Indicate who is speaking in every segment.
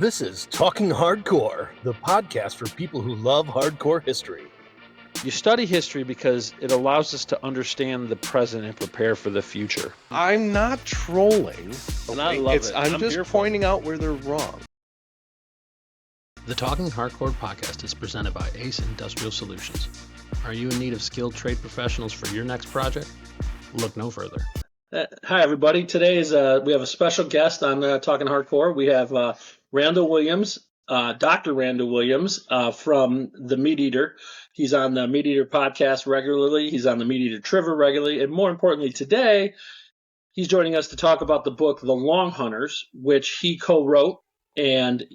Speaker 1: This is Talking Hardcore, the podcast for people who love hardcore history.
Speaker 2: You study history because it allows us to understand the present and prepare for the future.
Speaker 3: I'm not trolling.
Speaker 1: And I love it.
Speaker 3: I'm just pointing out where they're wrong.
Speaker 4: The Talking Hardcore podcast is presented by Ace Industrial Solutions. Are you in need of skilled trade professionals for your next project? Look no further.
Speaker 5: Hi, everybody. Today is we have a special guest on Talking Hardcore. We have Randall Williams, Dr. Randall Williams from the MeatEater. He's on the MeatEater podcast regularly. He's on the MeatEater Trivia regularly. And more importantly, today, he's joining us to talk about the book, The Long Hunters, which he co-wrote. And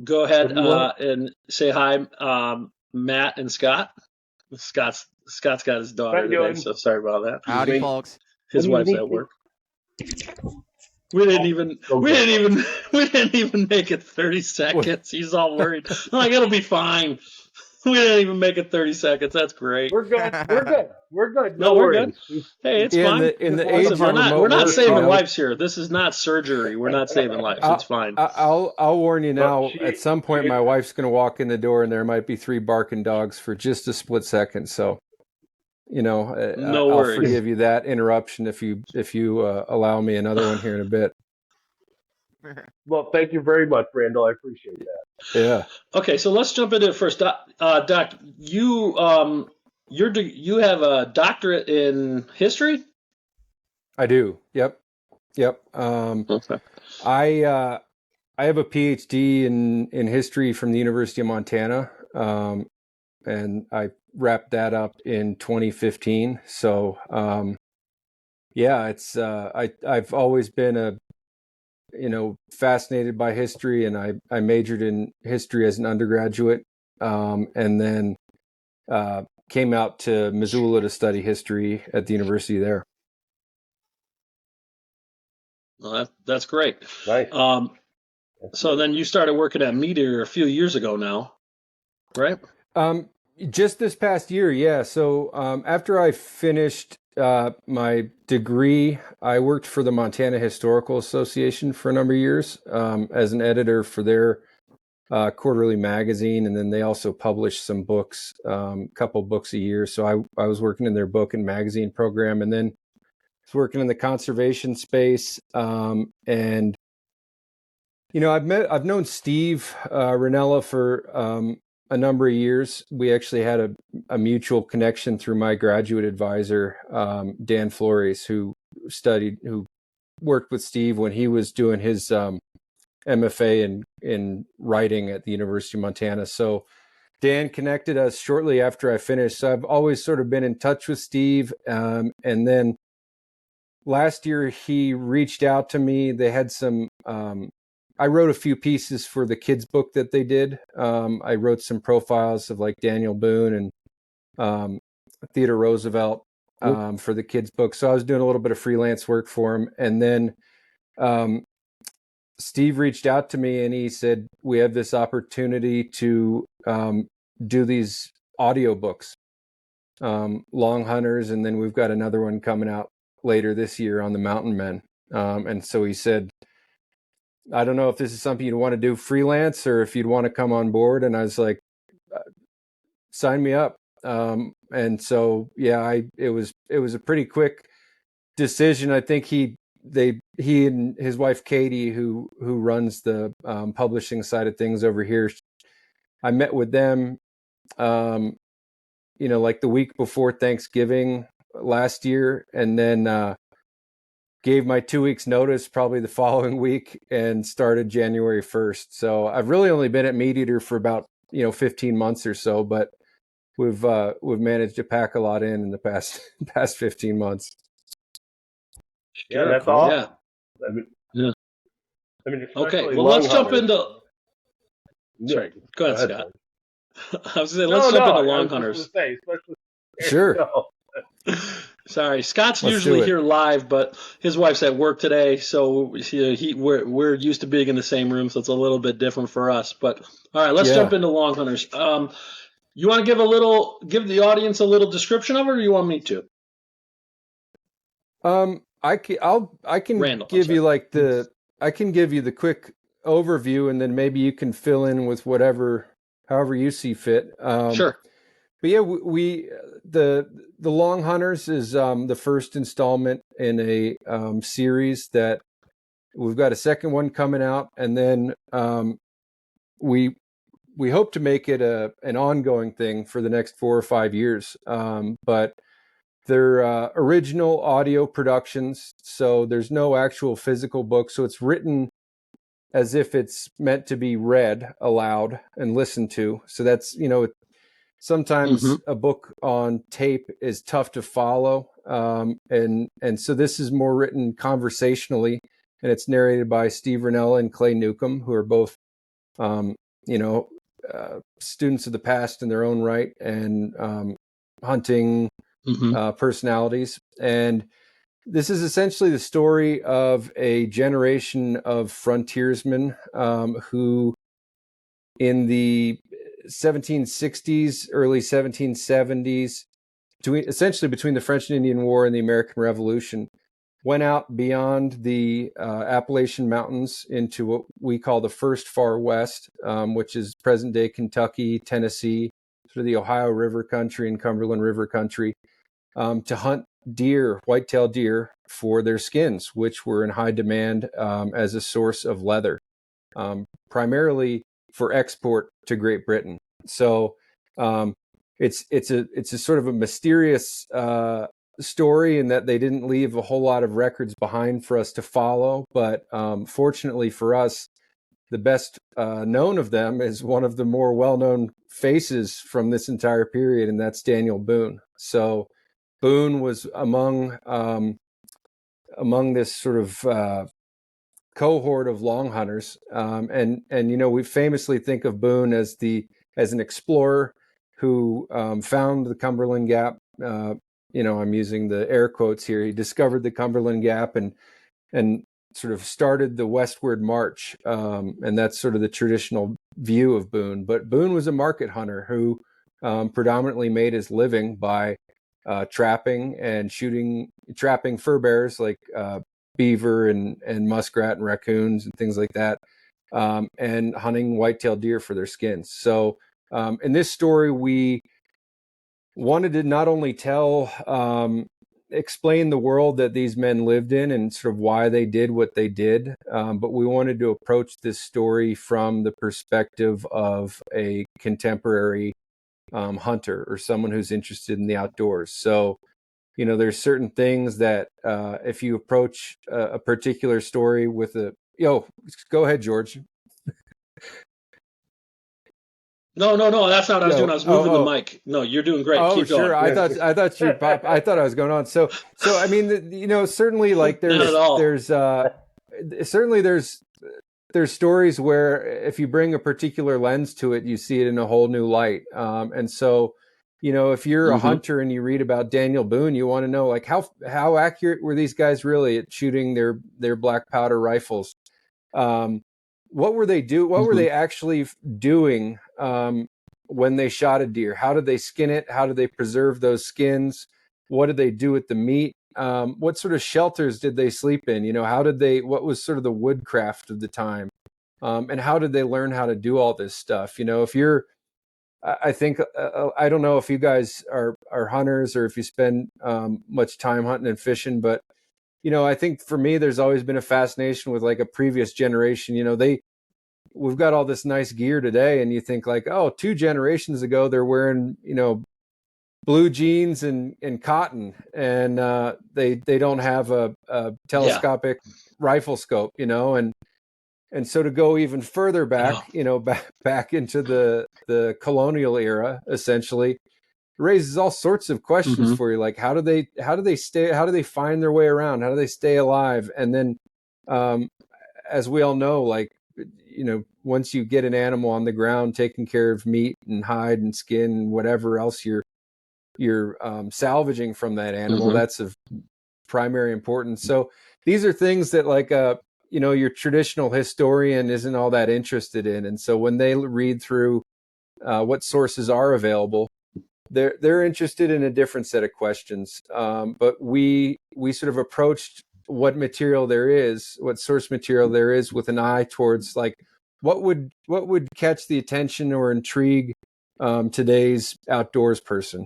Speaker 5: go ahead and say hi, Matt and Scott. Scott's got his daughter today, so sorry about that.
Speaker 6: Howdy, folks.
Speaker 5: His wife's at work. We didn't even make it 30 seconds. He's all worried. I'm like, it'll be fine. We didn't even make it 30 seconds. That's great.
Speaker 7: We're good.
Speaker 5: No, we're good. Hey, it's fine. We're not saving lives here. This is not surgery. We're not saving lives. It's fine.
Speaker 7: I'll warn you now. At some point, my wife's going to walk in the door, and there might be 3 barking dogs for just a split second. So,
Speaker 5: no
Speaker 7: I'll
Speaker 5: worries.
Speaker 7: forgive you that interruption if you allow me another one here in a bit.
Speaker 6: Well, thank you very much, Randall. I appreciate that.
Speaker 7: Yeah.
Speaker 5: Okay, so let's jump into it first. Doc, you have a doctorate in history?
Speaker 7: I do. Yep.
Speaker 5: Okay.
Speaker 7: I have a PhD in history from the University of Montana, and I wrapped that up in 2015. So, it's I've always been fascinated by history, and I majored in history as an undergraduate, and then came out to Missoula to study history at the university there.
Speaker 5: Well, that's great.
Speaker 6: Nice.
Speaker 5: So then you started working at MeatEater a few years ago now, right?
Speaker 7: Just this past year, yeah. So after I finished my degree, I worked for the Montana Historical Association for a number of years as an editor for their quarterly magazine, and then they also published some books, couple books a year. So I was working in their book and magazine program, and then was working in the conservation space. And I've known Steve Ranella for a number of years. We actually had a mutual connection through my graduate advisor, Dan Flores, who worked with Steve when he was doing his MFA in writing at the University of Montana. So Dan connected us shortly after I finished. So I've always sort of been in touch with Steve. And then last year he reached out to me. They had some, I wrote a few pieces for the kids book that they did. I wrote some profiles of like Daniel Boone and Theodore Roosevelt for the kids book. So I was doing a little bit of freelance work for him. And then Steve reached out to me and he said, we have this opportunity to do these audiobooks, Long Hunters. And then we've got another one coming out later this year on the Mountain Men. And so he said, I don't know if this is something you'd want to do freelance or if you'd want to come on board. And I was like, sign me up. And so, it was a pretty quick decision. I think he and his wife, Katie, who runs the publishing side of things over here, I met with them, like the week before Thanksgiving last year. And then, gave my 2 weeks notice probably the following week and started January 1st. So I've really only been at MeatEater for about, 15 months or so, but we've managed to pack a lot in the past 15 months.
Speaker 6: Yeah, that's awesome.
Speaker 5: Yeah. Okay. Well, let's jump into. Sorry. Go ahead, Scott. I was going to say, let's jump into Long Hunters.
Speaker 7: Sure.
Speaker 5: Sorry, Scott's usually here live, but his wife's at work today, so we're used to being in the same room, so it's a little bit different for us. But all right, let's jump into Long Hunters. You want to give the audience a little description of it, or you want me to?
Speaker 7: I can
Speaker 5: Randall,
Speaker 7: give you the quick overview, and then maybe you can fill in with however you see fit.
Speaker 5: Sure.
Speaker 7: But yeah, the Long Hunters is the first installment in a series that we've got a second one coming out, and then we hope to make it an ongoing thing for the next 4 or 5 years. But they're original audio productions, so there's no actual physical book. So it's written as if it's meant to be read aloud and listened to. So that's, sometimes a book on tape is tough to follow. And so this is more written conversationally, and it's narrated by Steve Rinella and Clay Newcomb, who are both, students of the past in their own right, and hunting personalities. And this is essentially the story of a generation of frontiersmen who, in the 1760s, early 1770s, essentially between the French and Indian War and the American Revolution, went out beyond the Appalachian Mountains into what we call the First Far West, which is present-day Kentucky, Tennessee, sort of the Ohio River country and Cumberland River country, to hunt deer, white-tailed deer, for their skins, which were in high demand as a source of leather, primarily for export to Great Britain. So it's a sort of a mysterious story in that they didn't leave a whole lot of records behind for us to follow. But fortunately for us, the best known of them is one of the more well-known faces from this entire period, and that's Daniel Boone. So Boone was among this sort of cohort of long hunters, and we famously think of Boone as an explorer who found the Cumberland Gap. I'm using the air quotes here. He discovered the Cumberland Gap and sort of started the westward march, and that's sort of the traditional view of Boone. But Boone was a market hunter who predominantly made his living by trapping fur bears like beaver and muskrat and raccoons and things like that, and hunting white-tailed deer for their skins. So in this story, we wanted to not only explain the world that these men lived in and sort of why they did what they did, but we wanted to approach this story from the perspective of a contemporary hunter or someone who's interested in the outdoors. So there's certain things that if you approach a particular story with go ahead, George.
Speaker 5: No, that's not what I was doing. I was moving the mic. No, you're doing great.
Speaker 7: Oh,
Speaker 5: keep
Speaker 7: sure.
Speaker 5: going.
Speaker 7: I thought I thought I was going on. So I mean, certainly, like there's stories where if you bring a particular lens to it, you see it in a whole new light. And so, if you're a hunter and you read about Daniel Boone, you want to know, like, how accurate were these guys really at shooting their black powder rifles? What were they What were they actually doing when they shot a deer? How did they skin it? How did they preserve those skins? What did they do with the meat? What sort of shelters did they sleep in? What was sort of the woodcraft of the time? And how did they learn how to do all this stuff? I think, I don't know if you guys are hunters or if you spend much time hunting and fishing, but, I think for me, there's always been a fascination with like a previous generation. We've got all this nice gear today, and you think like, oh, 2 generations ago, they're wearing, blue jeans and cotton, and they don't have a telescopic rifle scope, and so to go even further back, back into the colonial era, essentially, raises all sorts of questions for you, like how do they find their way around? How do they stay alive? And then, as we all know, like, once you get an animal on the ground, taking care of meat and hide and skin and whatever else you're salvaging from that animal, that's of primary importance. So these are things that, like, your traditional historian isn't all that interested in. And so when they read through what sources are available, they're interested in a different set of questions. But we sort of approached what material there is, what source material there is, with an eye towards like what would catch the attention or intrigue today's outdoors person.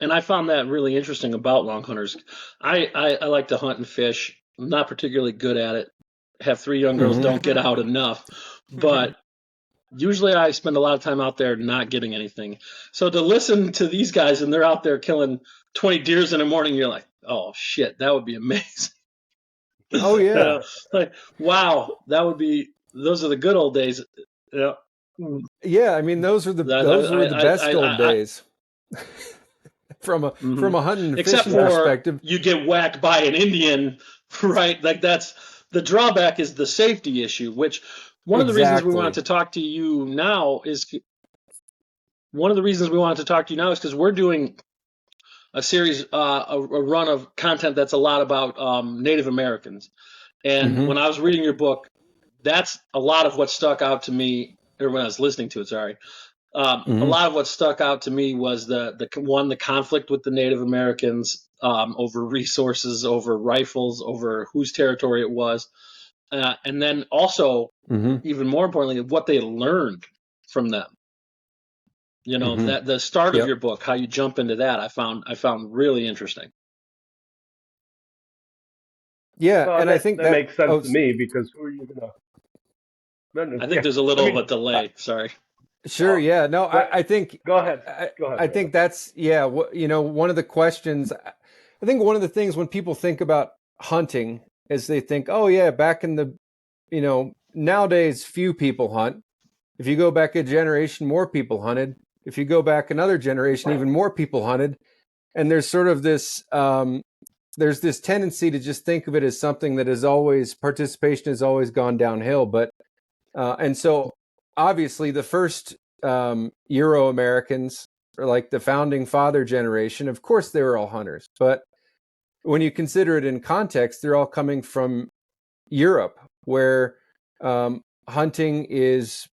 Speaker 5: And I found that really interesting about long hunters. I like to hunt and fish. I'm not particularly good at it. Have 3 young girls, don't get out enough. But usually I spend a lot of time out there not getting anything. So to listen to these guys and they're out there killing 20 deers in the morning, you're like, oh shit, that would be amazing.
Speaker 7: Oh yeah.
Speaker 5: Like, wow, those are the good old days. Yeah.
Speaker 7: Yeah, I mean those were the best old days. From a hunting and
Speaker 5: Except
Speaker 7: fishing
Speaker 5: for
Speaker 7: perspective,
Speaker 5: you get whacked by an Indian, right? Like that's the drawback is the safety issue, which one of the reasons we wanted to talk to you now is because we're doing a series, a run of content that's a lot about Native Americans. And when I was reading your book, that's a lot of what stuck out to me, or when I was listening to it, sorry. A lot of what stuck out to me was the conflict with the Native Americans over resources, over rifles, over whose territory it was, and then also, even more importantly, what they learned from them. You know, that the start of your book, how you jump into that, I found really interesting.
Speaker 7: Yeah,
Speaker 6: Well,
Speaker 7: and I think that
Speaker 6: makes sense to me, because who are you gonna?
Speaker 5: I think there's a little of a delay. Sorry.
Speaker 7: Sure. Yeah. No. I think.
Speaker 6: Go ahead.
Speaker 7: I think that's one of the questions. I think one of the things when people think about hunting is they think, oh yeah, back in the, nowadays few people hunt. If you go back a generation, more people hunted. If you go back another generation, even more people hunted. And there's sort of this, there's this tendency to just think of it as something that is always, participation has always gone downhill. But, and so obviously the first Euro Americans, or like the founding father generation, of course they were all hunters. But when you consider it in context, they're all coming from Europe, where hunting is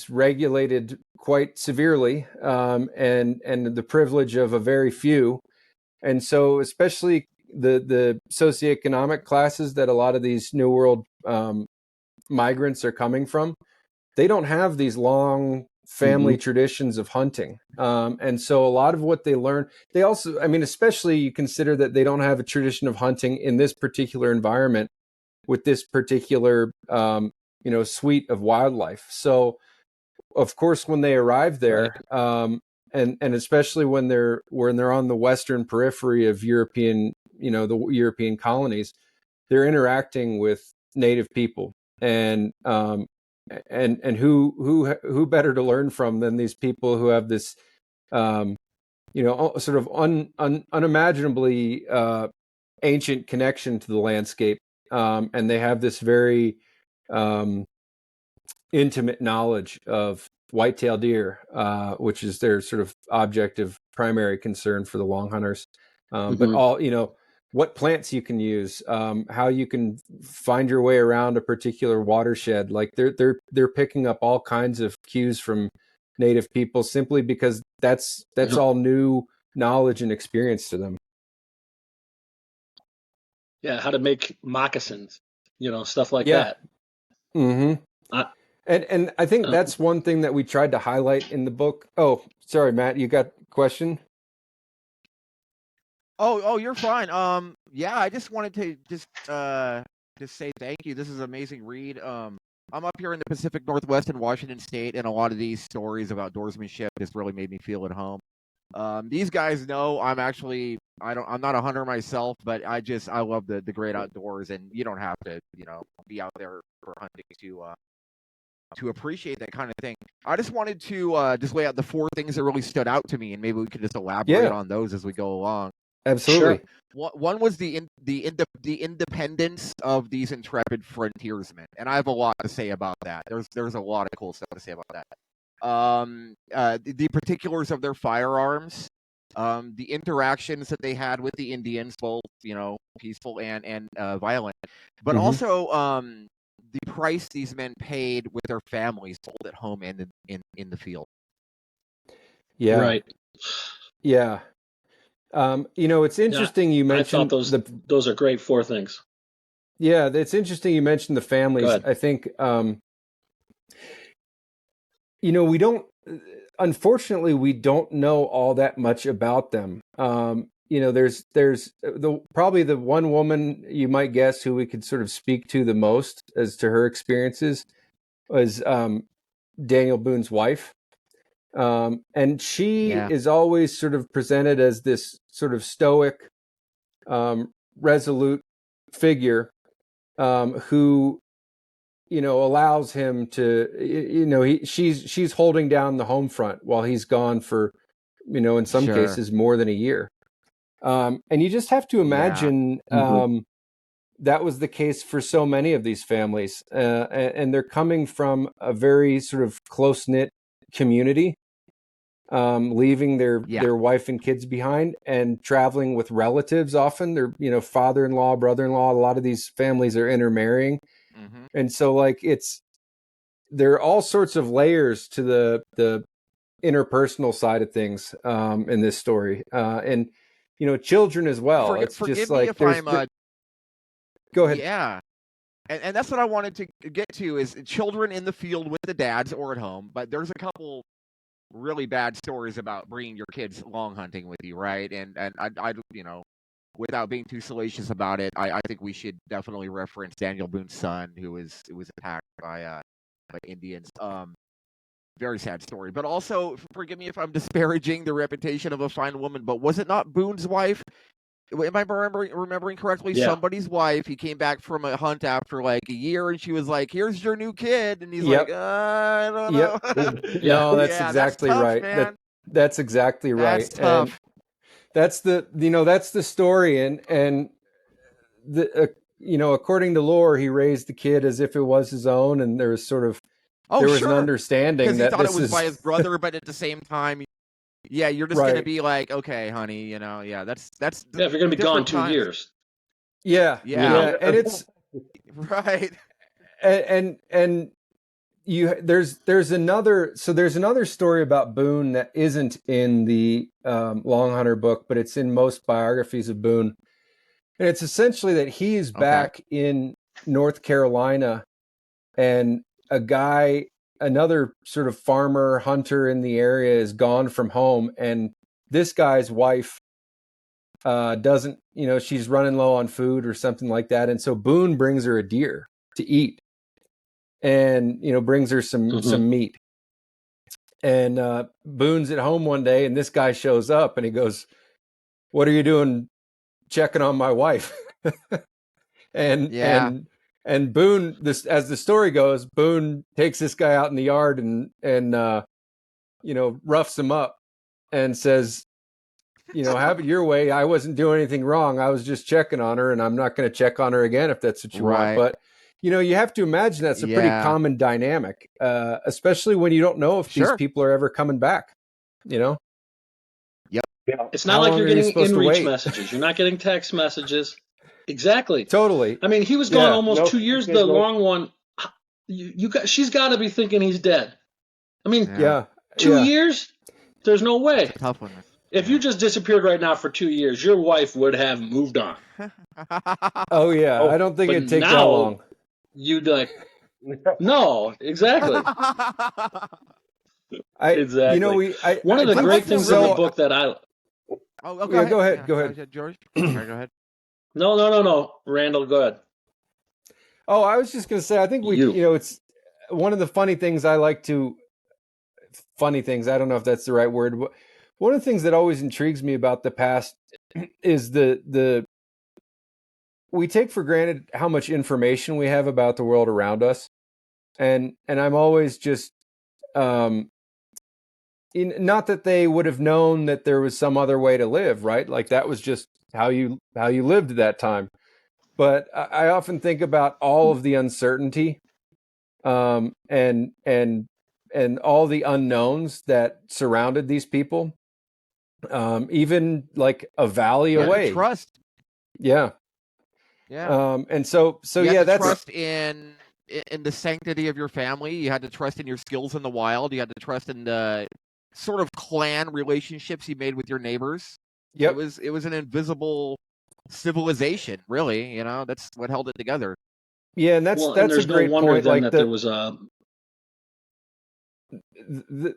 Speaker 7: regulated quite severely, and the privilege of a very few. And so especially the socioeconomic classes that a lot of these New World migrants are coming from, they don't have these long family traditions of hunting. And so a lot of what they learn, they also, I mean, especially you consider that they don't have a tradition of hunting in this particular environment with this particular, suite of wildlife. So of course, when they arrive there, and especially when they're on the western periphery of European, the European colonies, they're interacting with native people, and who better to learn from than these people who have this, sort of unimaginably ancient connection to the landscape, and they have this very intimate knowledge of white-tailed deer, which is their sort of objective primary concern for the long hunters. But all, what plants you can use, how you can find your way around a particular watershed. Like they're picking up all kinds of cues from native people simply because that's all new knowledge and experience to them.
Speaker 5: Yeah, how to make moccasins, stuff like that.
Speaker 7: And I think that's one thing that we tried to highlight in the book. Oh, sorry, Matt, you got a question?
Speaker 8: Oh, you're fine. Yeah, I just wanted to just say thank you. This is an amazing read. I'm up here in the Pacific Northwest in Washington State, and a lot of these stories of outdoorsmanship just really made me feel at home. These guys know I'm not a hunter myself, but I love the great outdoors, and you don't have to, be out there for hunting to appreciate that kind of thing. I just wanted to just lay out the 4 things that really stood out to me, and maybe we could just elaborate on those as we go along.
Speaker 7: Absolutely.
Speaker 8: Sure. One was the independence of these intrepid frontiersmen, and I have a lot to say about that. There's a lot of cool stuff to say about that. The particulars of their firearms, the interactions that they had with the Indians, both peaceful and violent, but also the price these men paid with their families, both at home and in the field.
Speaker 7: Yeah.
Speaker 5: Right.
Speaker 7: Yeah. It's interesting you
Speaker 5: I thought
Speaker 7: mentioned
Speaker 5: those are great 4 things.
Speaker 7: Yeah, it's interesting you mentioned the
Speaker 5: Go
Speaker 7: families.
Speaker 5: ahead.
Speaker 7: I think, we don't, unfortunately, we don't know all that much about them. There's probably the one woman you might guess who we could sort of speak to the most as to her experiences was Daniel Boone's wife. And she
Speaker 8: Yeah.
Speaker 7: is always sort of presented as this sort of stoic, resolute figure who allows him to she's holding down the home front while he's gone for in some
Speaker 8: Sure.
Speaker 7: cases more than a year, and you just have to imagine that was the case for so many of these families, and they're coming from a very sort of close-knit community, leaving their wife and kids behind and traveling with relatives. Often their father-in-law, brother-in-law. A lot of these families are intermarrying.
Speaker 8: Mm-hmm.
Speaker 7: And so there are all sorts of layers to the interpersonal side of things in this story, and children as well. It's
Speaker 8: Forgive
Speaker 7: just
Speaker 8: me
Speaker 7: like
Speaker 8: if I'm
Speaker 7: go ahead.
Speaker 8: Yeah. And that's what I wanted to get to is children in the field with the dads or at home. But there's a couple really bad stories about bringing your kids long hunting with you, right? And I without being too salacious about it, I think we should definitely reference Daniel Boone's son who was attacked by Indians. Very sad story. But also, forgive me if I'm disparaging the reputation of a fine woman, but was it not Boone's wife? Am I remembering correctly?
Speaker 5: Yeah.
Speaker 8: Somebody's wife. He came back from a hunt after like a year, and she was like, "Here's your new kid," and he's like, "I don't know."
Speaker 7: No, that's
Speaker 8: Yeah,
Speaker 7: exactly
Speaker 8: that's tough,
Speaker 7: right.
Speaker 8: man.
Speaker 7: That's exactly right.
Speaker 8: That's tough.
Speaker 7: And that's the story, and according to lore, he raised the kid as if it was his own, and there was sort of there was an understanding
Speaker 8: because he
Speaker 7: that
Speaker 8: thought it
Speaker 7: this
Speaker 8: was
Speaker 7: is
Speaker 8: by his brother, but at the same time, yeah, you're just gonna be like, okay, honey, that's
Speaker 5: Yeah, if you're going to be gone
Speaker 8: different
Speaker 5: 2
Speaker 8: times.
Speaker 5: years.
Speaker 8: Yeah.
Speaker 7: and it's
Speaker 8: Right.
Speaker 7: and there's another story about Boone that isn't in the Long Hunter book, but it's in most biographies of Boone, and it's essentially that he's back in North Carolina, and another sort of farmer hunter in the area is gone from home, and this guy's wife doesn't, she's running low on food or something like that, and so Boone brings her a deer to eat, and brings her some meat, and Boone's at home one day, and this guy shows up, and he goes, "What are you doing checking on my wife?" and Boone, as the story goes, Boone takes this guy out in the yard and roughs him up and says, have it your way. I wasn't doing anything wrong. I was just checking on her, and I'm not going to check on her again if that's what you want. But you have to imagine that's a pretty common dynamic, especially when you don't know if these people are ever coming back.
Speaker 8: Yep.
Speaker 6: Yeah.
Speaker 5: It's not like you're getting in-reach messages. You're not getting text messages. Exactly.
Speaker 7: Totally.
Speaker 5: I mean, he was gone almost 2 years. The long one, she's got to be thinking he's dead. I mean, 2 years? There's no way.
Speaker 8: It's a tough one.
Speaker 5: If you just disappeared right now for 2 years, your wife would have moved on.
Speaker 7: Oh yeah, I don't think it'd take that long.
Speaker 5: You'd like, no, exactly. Exactly. One of the great things in the book that I.
Speaker 8: Oh,
Speaker 7: go ahead. Go ahead,
Speaker 8: George. All right, go ahead.
Speaker 5: No. Randall, go ahead.
Speaker 7: Oh, I was just going to say, I think it's one of the funny things I like to. Funny things. I don't know if that's the right word. But one of the things that always intrigues me about the past is we take for granted how much information we have about the world around us, and I'm always just not that they would have known that there was some other way to live, right? Like that was just how you lived at that time. But I often think about all of the uncertainty, and all the unknowns that surrounded these people, even like a valley away.
Speaker 8: Trust.
Speaker 7: Yeah. And so that's
Speaker 8: trust in the sanctity of your family. You had to trust in your skills in the wild. You had to trust in the sort of clan relationships you made with your neighbors.
Speaker 7: Yep.
Speaker 8: It was an invisible civilization, really. That's what held it together.
Speaker 7: Yeah, and
Speaker 5: Well, and
Speaker 7: that's a
Speaker 5: there's no
Speaker 7: great
Speaker 5: wonder
Speaker 7: point.
Speaker 5: then
Speaker 7: Like
Speaker 5: that there was a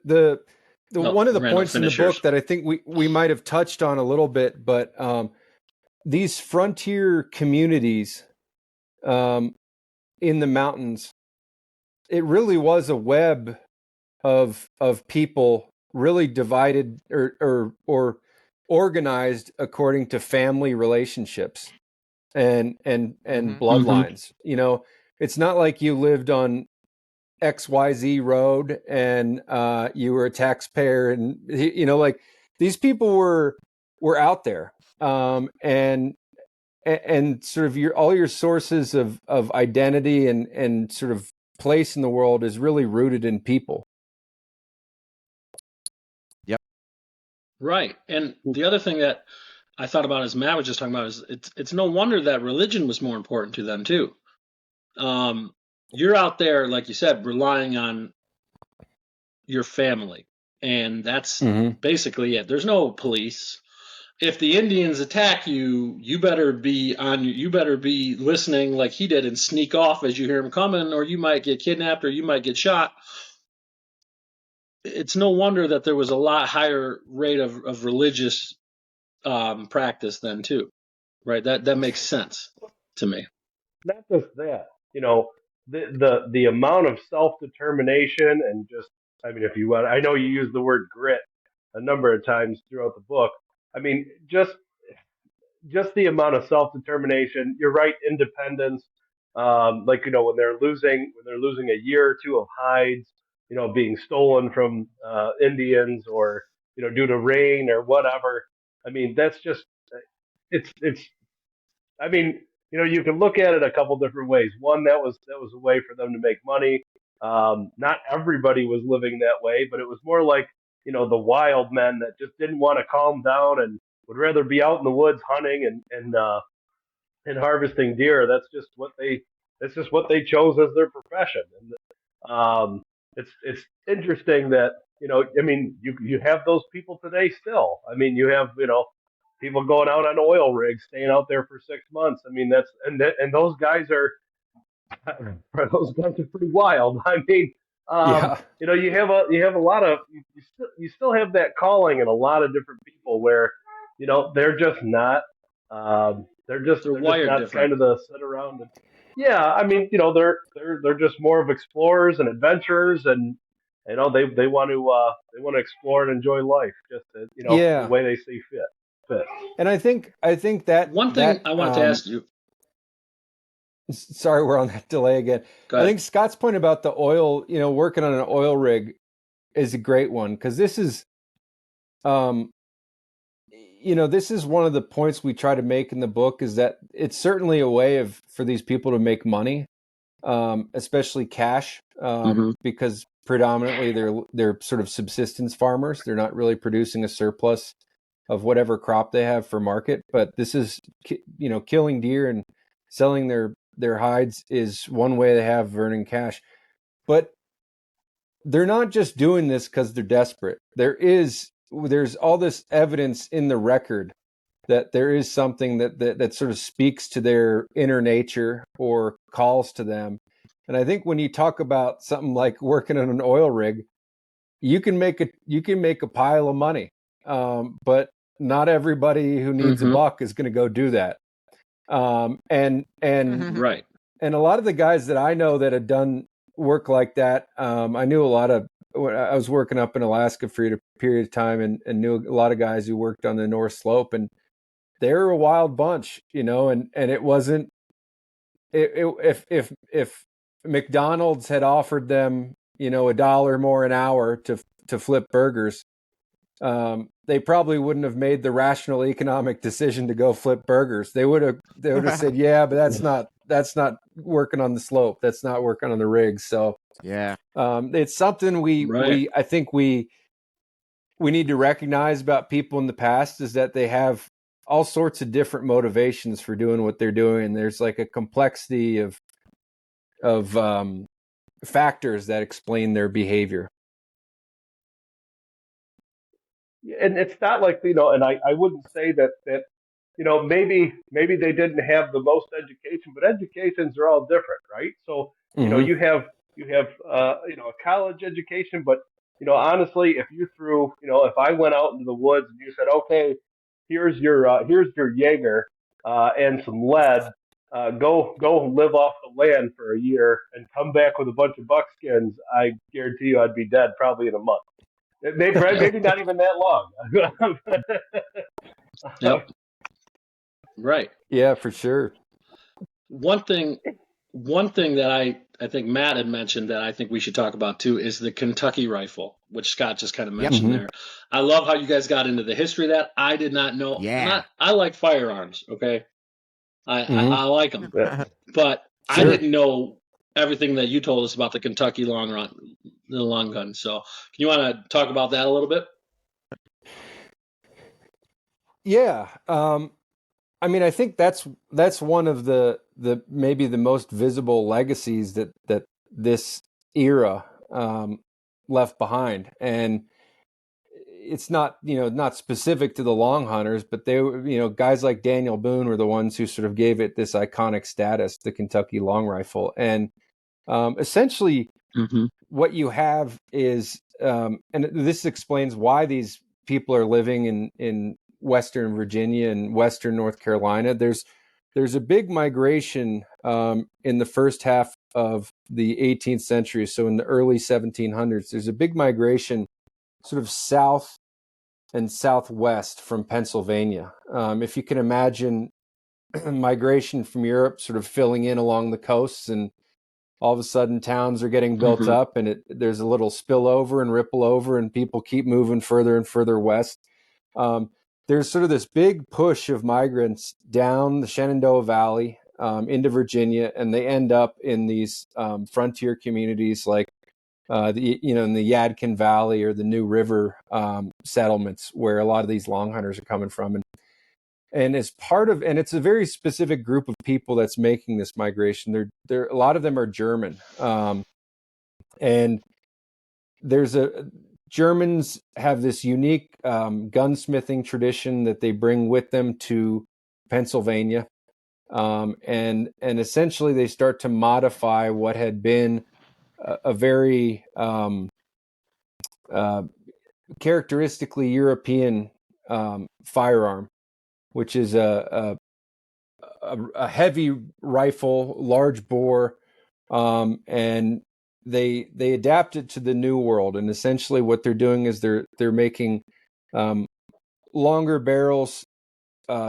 Speaker 7: the one of the
Speaker 5: Randall,
Speaker 7: points in the
Speaker 5: finish yours.
Speaker 7: book that I think we might have touched on a little bit, but these frontier communities in the mountains, it really was a web of people really divided or organized according to family relationships and bloodlines. It's not like you lived on XYZ road and you were a taxpayer, and like these people were out there, and sort of all your sources of identity and sort of place in the world is really rooted in people.
Speaker 5: Right. And the other thing that I thought about, as Matt was just talking about, is it's no wonder that religion was more important to them too. You're out there, like you said, relying on your family, and that's basically it. There's no police. If the Indians attack you, you better be listening like he did and sneak off as you hear him coming, or you might get kidnapped or you might get shot. It's no wonder that there was a lot higher rate of religious practice then too, right? That makes sense to me.
Speaker 6: Not just that, the amount of self-determination and just, I mean, if you want, I know you use the word grit a number of times throughout the book. I mean, just the amount of self-determination. You're right, independence. Like, when they're losing a year or two of hides, being stolen from Indians, or due to rain or whatever. I mean, that's just it's. I mean, you can look at it a couple different ways. One, that was a way for them to make money. Not everybody was living that way, but it was more like, the wild men that just didn't want to calm down and would rather be out in the woods hunting and harvesting deer. That's just what they chose as their profession. And it's interesting that, I mean, you have those people today still. I mean, you have, people going out on oil rigs, staying out there for 6 months. I mean, and those guys are pretty wild. I mean,
Speaker 7: Yeah.
Speaker 6: you have a lot of, you still have that calling in a lot of different people where, they're just not, they're just
Speaker 5: wired
Speaker 6: not
Speaker 5: different.
Speaker 6: kind of the sit around and, yeah. I mean, they're just more of explorers and adventurers, and they want to explore and enjoy life, just
Speaker 7: Yeah.
Speaker 6: the way they see fit.
Speaker 7: And I think that
Speaker 5: One thing I wanted to ask you.
Speaker 7: Sorry, we're on that delay again.
Speaker 5: Go
Speaker 7: I
Speaker 5: ahead.
Speaker 7: think Scott's point about the oil, working on an oil rig is a great one, because this is, this is one of the points we try to make in the book, is that it's certainly a way for these people to make money, especially cash, because predominantly they're sort of subsistence farmers. They're not really producing a surplus of whatever crop they have for market, but this is, killing deer and selling their hides is one way they have of earning cash. But they're not just doing this because they're desperate. There's all this evidence in the record that there is something that sort of speaks to their inner nature or calls to them. And I think when you talk about something like working on an oil rig, you can make a pile of money, but not everybody who needs a buck is going to go do that. And
Speaker 5: Right.
Speaker 7: And a lot of the guys that I know that had done work like that, I knew a lot of. I was working up in Alaska for a period of time, and knew a lot of guys who worked on the North Slope, and they're a wild bunch, and it wasn't. If McDonald's had offered them, $1 more an hour to flip burgers, they probably wouldn't have made the rational economic decision to go flip burgers. They would have said, yeah, but that's not working on the slope. That's not working on the rig. So
Speaker 8: Yeah.
Speaker 7: it's something I think we need to recognize about people in the past, is that they have all sorts of different motivations for doing what they're doing. And there's like a complexity of factors that explain their behavior.
Speaker 6: and it's not like, and I wouldn't say that maybe they didn't have the most education, but educations are all different, right? So
Speaker 7: Hmm.
Speaker 6: you have a college education, but honestly, if you threw if I went out into the woods and you said, okay, here's your Jaeger and some lead. Go live off the land for a year and come back with a bunch of buckskins. I guarantee you, I'd be dead probably in a month. Maybe not even that long.
Speaker 5: Yep. Right.
Speaker 7: Yeah, for sure.
Speaker 5: One thing, one thing that I think Matt had mentioned that I think we should talk about too is the Kentucky rifle, which Scott just kind of
Speaker 8: Yep.
Speaker 5: mentioned
Speaker 7: Hmm.
Speaker 5: there. I love how you guys got into the history of that. I did not know.
Speaker 8: Yeah.
Speaker 5: I like firearms. Okay,
Speaker 7: Hmm.
Speaker 5: I like them,
Speaker 6: Yeah.
Speaker 5: but I
Speaker 7: Sure.
Speaker 5: didn't know everything that you told us about the Kentucky the long gun. So, can you want to talk about that a little bit?
Speaker 7: Yeah. I mean, I think that's one of the maybe the most visible legacies that this era left behind, and it's not not specific to the long hunters, but they were guys like Daniel Boone were the ones who sort of gave it this iconic status, the Kentucky long rifle, and essentially
Speaker 5: Mm-hmm.
Speaker 7: what you have is, and this explains why these people are living in Western Virginia and Western North Carolina. There's a big migration in the first half of the 18th century, so in the early 1700s. There's a big migration sort of south and southwest from Pennsylvania. If you can imagine migration from Europe sort of filling in along the coasts, and all of a sudden towns are getting built
Speaker 5: Mm-hmm.
Speaker 7: up, and there's a little spillover and ripple over, and people keep moving further and further west. Um, there's sort of this big push of migrants down the Shenandoah Valley into Virginia, and they end up in these frontier communities like in the Yadkin Valley or the New River settlements, where a lot of these long hunters are coming from, and as part of, and it's a very specific group of people that's making this migration. They're a lot of them are German, and there's a Germans have this unique gunsmithing tradition that they bring with them to Pennsylvania, and essentially they start to modify what had been a very uh, characteristically European firearm, which is a heavy rifle, large bore, and they adapt it to the new world. And essentially, what they're doing is they're making um, longer barrels,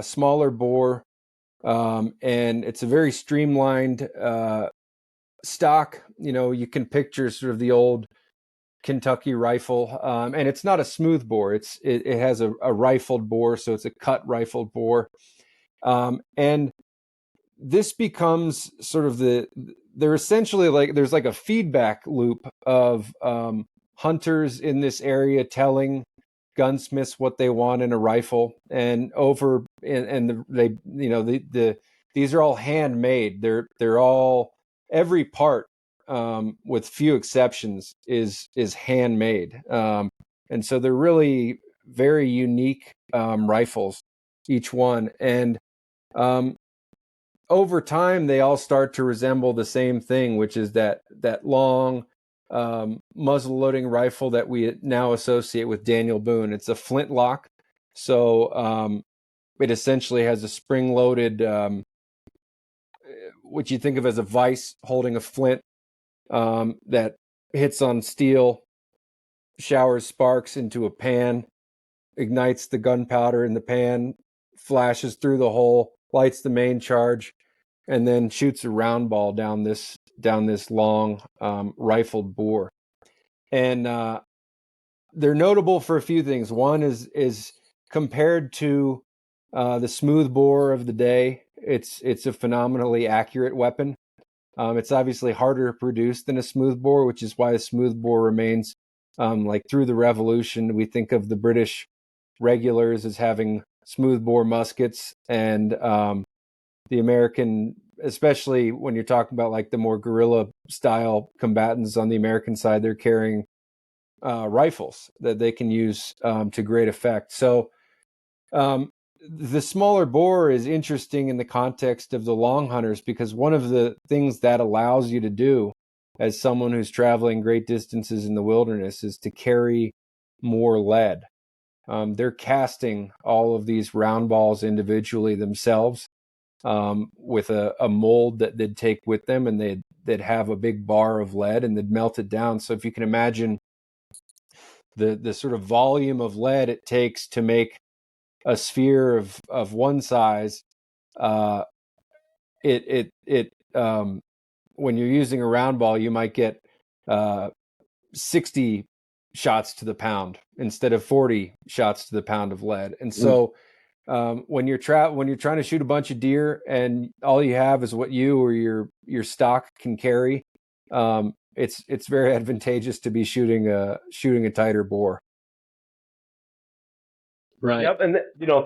Speaker 7: smaller bore, and it's a very streamlined stock. You can picture sort of the old Kentucky rifle, and it's not a smooth bore. It has a rifled bore, so it's a cut rifled bore, and this becomes sort of they're essentially like, there's like a feedback loop of hunters in this area telling gunsmiths what they want in a rifle, and they these are all handmade. They're all, every part, with few exceptions, is handmade, and so they're really very unique rifles, each one. And um, over time, they all start to resemble the same thing, which is that long muzzle loading rifle that we now associate with Daniel Boone. It's a flintlock, so it essentially has a spring loaded, what you think of as a vise holding a flint, that hits on steel, showers sparks into a pan, ignites the gunpowder in the pan, flashes through the hole, lights the main charge, and then shoots a round ball down this long rifled bore. And they're notable for a few things. One is compared to the smooth bore of the day, it's a phenomenally accurate weapon. It's obviously harder to produce than a smooth bore, which is why the smooth bore remains, like through the Revolution, we think of the British regulars as having smooth bore muskets, and the American, especially when you're talking about like the more guerrilla style combatants on the American side, they're carrying rifles that they can use to great effect. So the smaller bore is interesting in the context of the long hunters, because one of the things that allows you to do as someone who's traveling great distances in the wilderness is to carry more lead. They're casting all of these round balls individually themselves with a mold that they'd take with them, and they'd have a big bar of lead and they'd melt it down. So if you can imagine the sort of volume of lead it takes to make a sphere of one size, when you're using a round ball, you might get 60 shots to the pound instead of 40 shots to the pound of lead. And so when you're trying to shoot a bunch of deer and all you have is what you or your stock can carry, it's very advantageous to be shooting a tighter bore.
Speaker 5: Right.
Speaker 6: Yep, and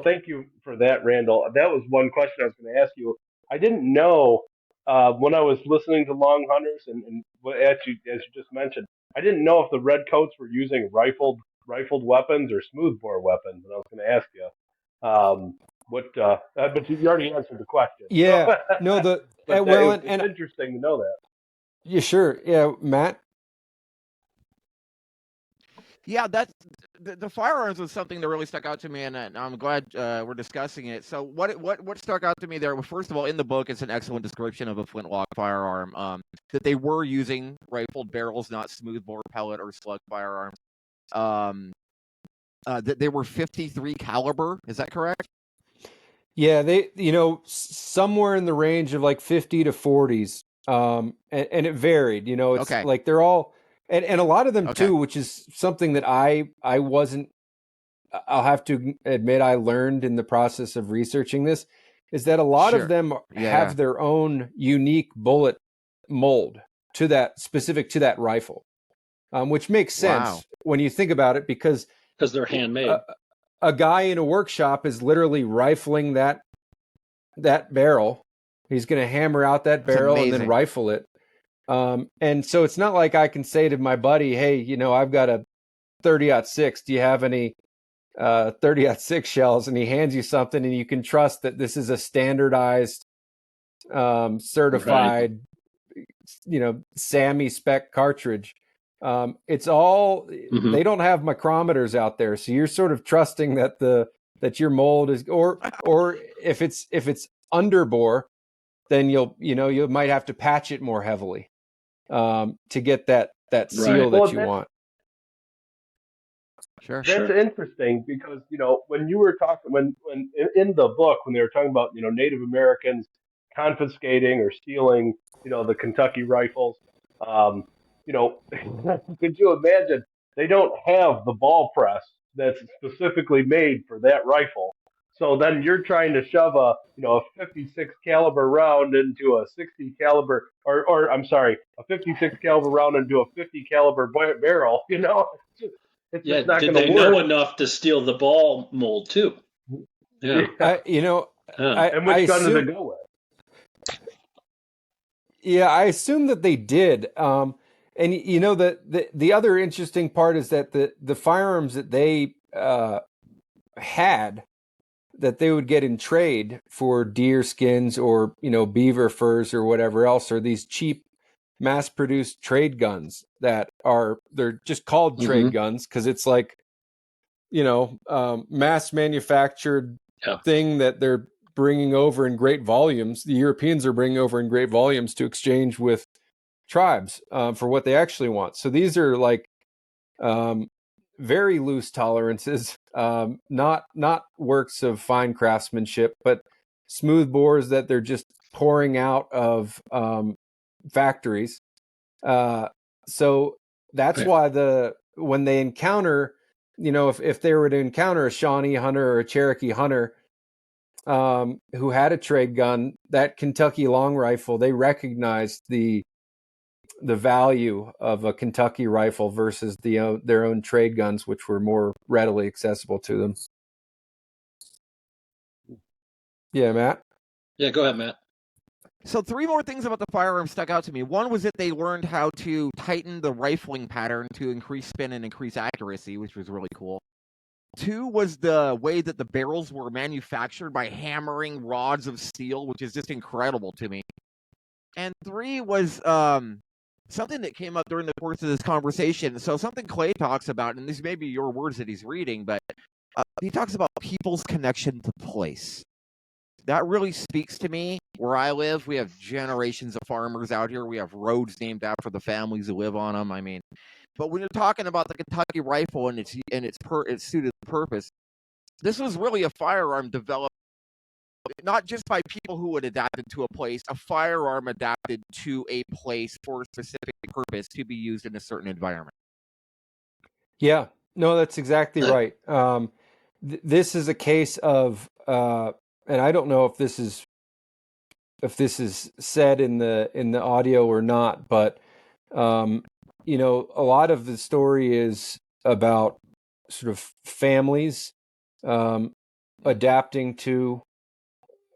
Speaker 6: thank you for that, Randall. That was one question I was going to ask you. I didn't know when I was listening to long hunters and as you just mentioned, I didn't know if the redcoats were using rifled weapons or smoothbore weapons, and I was going to ask you but you already answered the question.
Speaker 7: Yeah,
Speaker 6: so,
Speaker 7: no,
Speaker 6: it's interesting to know that.
Speaker 7: Yeah, sure. Yeah, Matt.
Speaker 8: Yeah, that's the firearms was something that really stuck out to me, and I'm glad we're discussing it. So what stuck out to me there? Well, first of all, in the book, it's an excellent description of a flintlock firearm. That they were using rifled barrels, not smoothbore, pellet, or slug firearms. That they were 53 caliber. Is that correct?
Speaker 7: Yeah, they somewhere in the range of like 50 to 40s, and it varied. It's
Speaker 8: Okay.
Speaker 7: like they're all. And a lot of them
Speaker 8: Okay.
Speaker 7: too, which is something that I wasn't, I'll have to admit I learned in the process of researching this, is that a lot of them have their own unique bullet mold specific to that rifle, which makes sense when you think about it, because
Speaker 5: they're handmade.
Speaker 7: A guy in a workshop is literally rifling that barrel. He's going to hammer out that barrel and then rifle it. And so it's not like I can say to my buddy, hey, I've got a 30-06. Do you have any 30-06 shells? And he hands you something and you can trust that this is a standardized, certified, SAMI spec cartridge. It's all, they don't have micrometers out there. So you're sort of trusting that your mold is, or if it's underbore, then you might have to patch it more heavily to get that seal that you want.
Speaker 8: Sure.
Speaker 6: That's interesting because when you were talking when in the book when they were talking about Native Americans confiscating or stealing the Kentucky rifles, could you imagine they don't have the ball press that's specifically made for that rifle? So then you're trying to shove a 56 caliber round into a 60 caliber, or I'm sorry, a 56 caliber round into a 50 caliber barrel. It's just not going to work.
Speaker 5: Did they know enough to steal the ball mold too? Yeah.
Speaker 6: And which gun did they go with?
Speaker 7: Yeah, I assume that they did. And the other interesting part is that the firearms that they had, that they would get in trade for deer skins or beaver furs or whatever else, are these cheap mass-produced trade guns they're just called trade guns because it's like mass manufactured thing that they're bringing over in great volumes. The Europeans are bringing over in great volumes to exchange with tribes for what they actually want. So these are like very loose tolerances, not works of fine craftsmanship, but smooth bores that they're just pouring out of factories. So that's why when they encounter, if they were to encounter a Shawnee hunter or a Cherokee hunter who had a trade gun, that Kentucky long rifle, they recognized the value of a Kentucky rifle versus their own trade guns, which were more readily accessible to them. Yeah, Matt?
Speaker 5: Yeah, go ahead, Matt.
Speaker 8: So 3 more things about the firearm stuck out to me. One was that they learned how to tighten the rifling pattern to increase spin and increase accuracy, which was really cool. 2 was the way that the barrels were manufactured by hammering rods of steel, which is just incredible to me. And 3 was something that came up during the course of this conversation. So something Clay talks about, and these may be your words that he's reading, but he talks about people's connection to place. That really speaks to me. Where I live, we have generations of farmers out here. We have roads named after the families who live on them. I mean, but when you're talking about the Kentucky rifle and its suited purpose, this was really a firearm developed not just by people who would adapt it to a place, a firearm adapted to a place for a specific purpose to be used in a certain environment.
Speaker 7: Yeah, no, that's exactly right. This is a case of, and I don't know if this is said in the audio or not, but you know, a lot of the story is about sort of families adapting to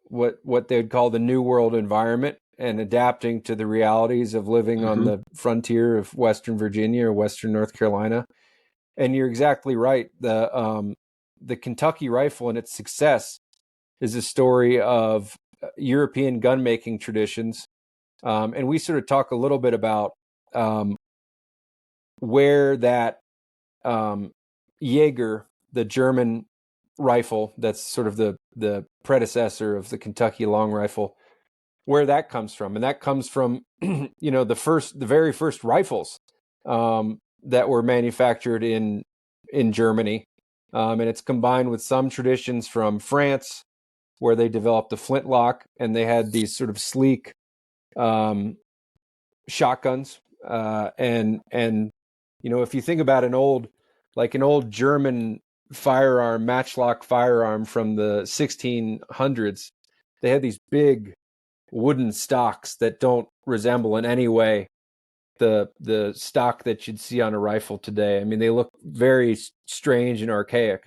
Speaker 7: what they'd call the new world environment and adapting to the realities of living on the frontier of Western Virginia or Western North Carolina. And you're exactly right. The Kentucky rifle and its success is a story of European gun making traditions. And we sort of talk a little bit about where that Jaeger, the German rifle, that's sort of the predecessor of the Kentucky long rifle, where that comes from. And that comes from, you know, the very first rifles that were manufactured in Germany. And it's combined with some traditions from France, where they developed the flintlock, and they had these sort of sleek shotguns. And you know, if you think about an old German firearm, matchlock firearm from the 1600s, they had these big wooden stocks that don't resemble in any way the stock that you'd see on a rifle today. I mean, they look very strange and archaic.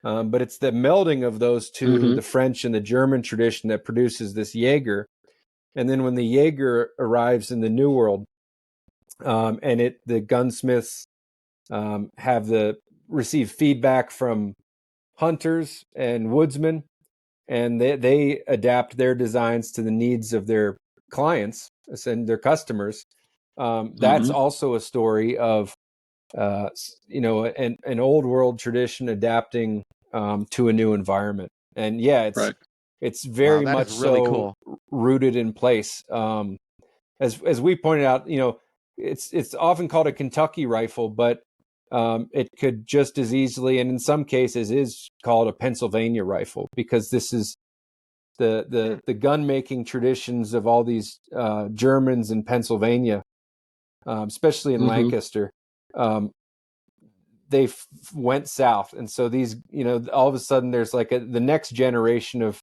Speaker 7: But it's the melding of those two, the French and the German tradition, that produces this Jaeger. And then when the Jaeger arrives in the New World, and the gunsmiths receive feedback from hunters and woodsmen, and they adapt their designs to the needs of their clients and their customers. That's also a story of you know, an old world tradition adapting to a new environment. And yeah, it's very much really so cool. Rooted in place. As we pointed out, you know, it's often called a Kentucky rifle, but it could just as easily, and in some cases is called a Pennsylvania rifle, because this is the gun making traditions of all these Germans in Pennsylvania, especially in Lancaster. They went south, and so these, you know, all of a sudden there's like the next generation of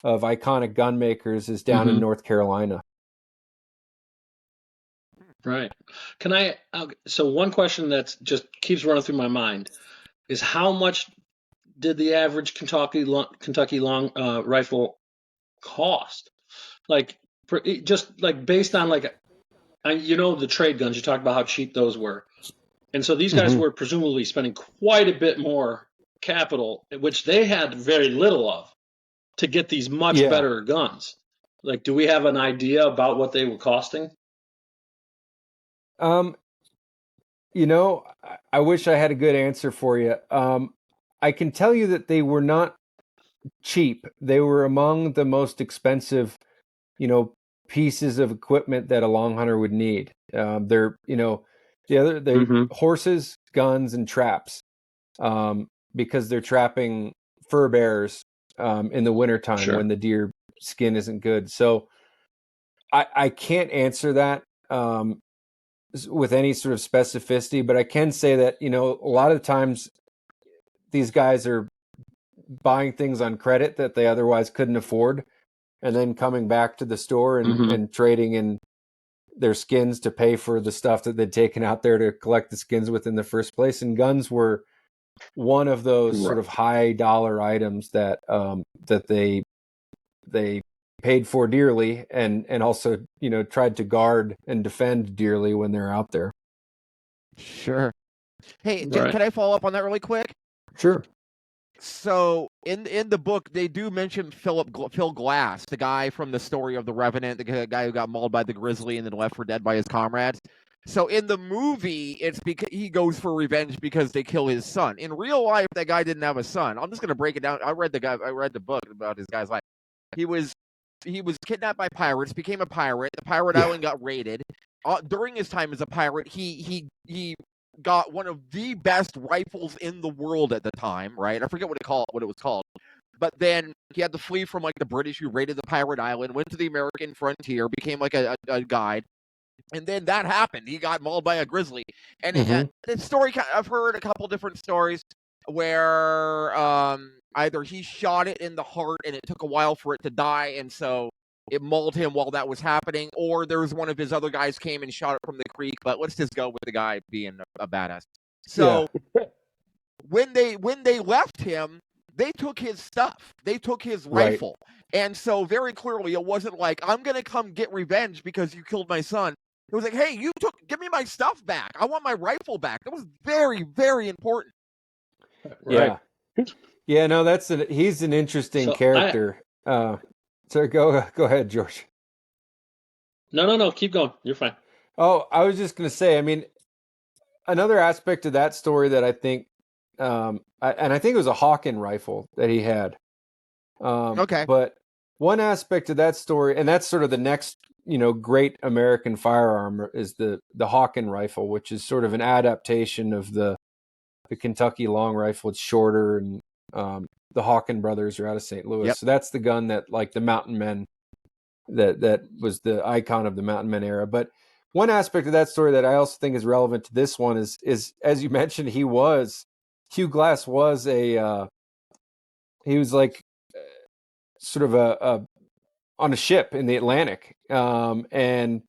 Speaker 7: iconic gun makers is down in North Carolina.
Speaker 5: Right. Can I? So one question that just keeps running through my mind is, how much did the average Kentucky long rifle cost? Like, just like based on like, you know, the trade guns, you talked about how cheap those were. And so these guys were presumably spending quite a bit more capital, which they had very little of, to get these much better guns. Like, do we have an idea about what they were costing?
Speaker 7: You know, I wish I had a good answer for you. I can tell you that they were not cheap. They were among the most expensive, you know, pieces of equipment that a long hunter would need. They're, you know, horses, guns, and traps, because they're trapping fur bearers in the wintertime when the deer skin isn't good. So I can't answer that with any sort of specificity, but I can say that, you know, a lot of times these guys are buying things on credit that they otherwise couldn't afford, and then coming back to the store and trading in their skins to pay for the stuff that they'd taken out there to collect the skins with in the first place. And guns were one of those sort of high dollar items that that they paid for dearly, and also, you know, tried to guard and defend dearly when they're out there.
Speaker 8: Sure. Hey,
Speaker 5: Right.
Speaker 8: can I follow up on that really quick?
Speaker 7: Sure.
Speaker 8: So in the book, they do mention Phil Glass, the guy from the story of the Revenant, the guy who got mauled by the grizzly and then left for dead by his comrades. So in the movie, it's because he goes for revenge because they kill his son. In real life, that guy didn't have a son. I'm just gonna break it down. I read the book about his guy's life. He was kidnapped by pirates, became a pirate. The pirate island got raided. During his time as a pirate, he got one of the best rifles in the world at the time, right? I forget what it was called. But then he had to flee from like the British who raided the pirate island, went to the American frontier, became like a guide. And then that happened. He got mauled by a grizzly. And the story, I've heard a couple different stories where either he shot it in the heart and it took a while for it to die, and so it mauled him while that was happening, or there was one of his other guys came and shot it from the creek. But let's just go with the guy being a badass. So when they left him, they took his stuff. They took his rifle. And so very clearly it wasn't like, I'm going to come get revenge because you killed my son. It was like, hey, give me my stuff back. I want my rifle back. That was very, very important.
Speaker 7: Right. Yeah, no, he's an interesting character. So go ahead, George.
Speaker 5: No. Keep going. You're fine.
Speaker 7: Oh, I was just going to say, I mean, another aspect of that story that I think, and I think it was a Hawken rifle that he had.
Speaker 8: Okay.
Speaker 7: But one aspect of that story, and that's sort of the next, you know, great American firearm, is the Hawken rifle, which is sort of an adaptation of the Kentucky long rifle. It's shorter, and the Hawken brothers are out of St. Louis.
Speaker 8: Yep.
Speaker 7: So that's the gun that, like, the Mountain Men, that was the icon of the Mountain Men era. But one aspect of that story that I also think is relevant to this one is as you mentioned, Hugh Glass was he was like sort of on a ship in the Atlantic. And,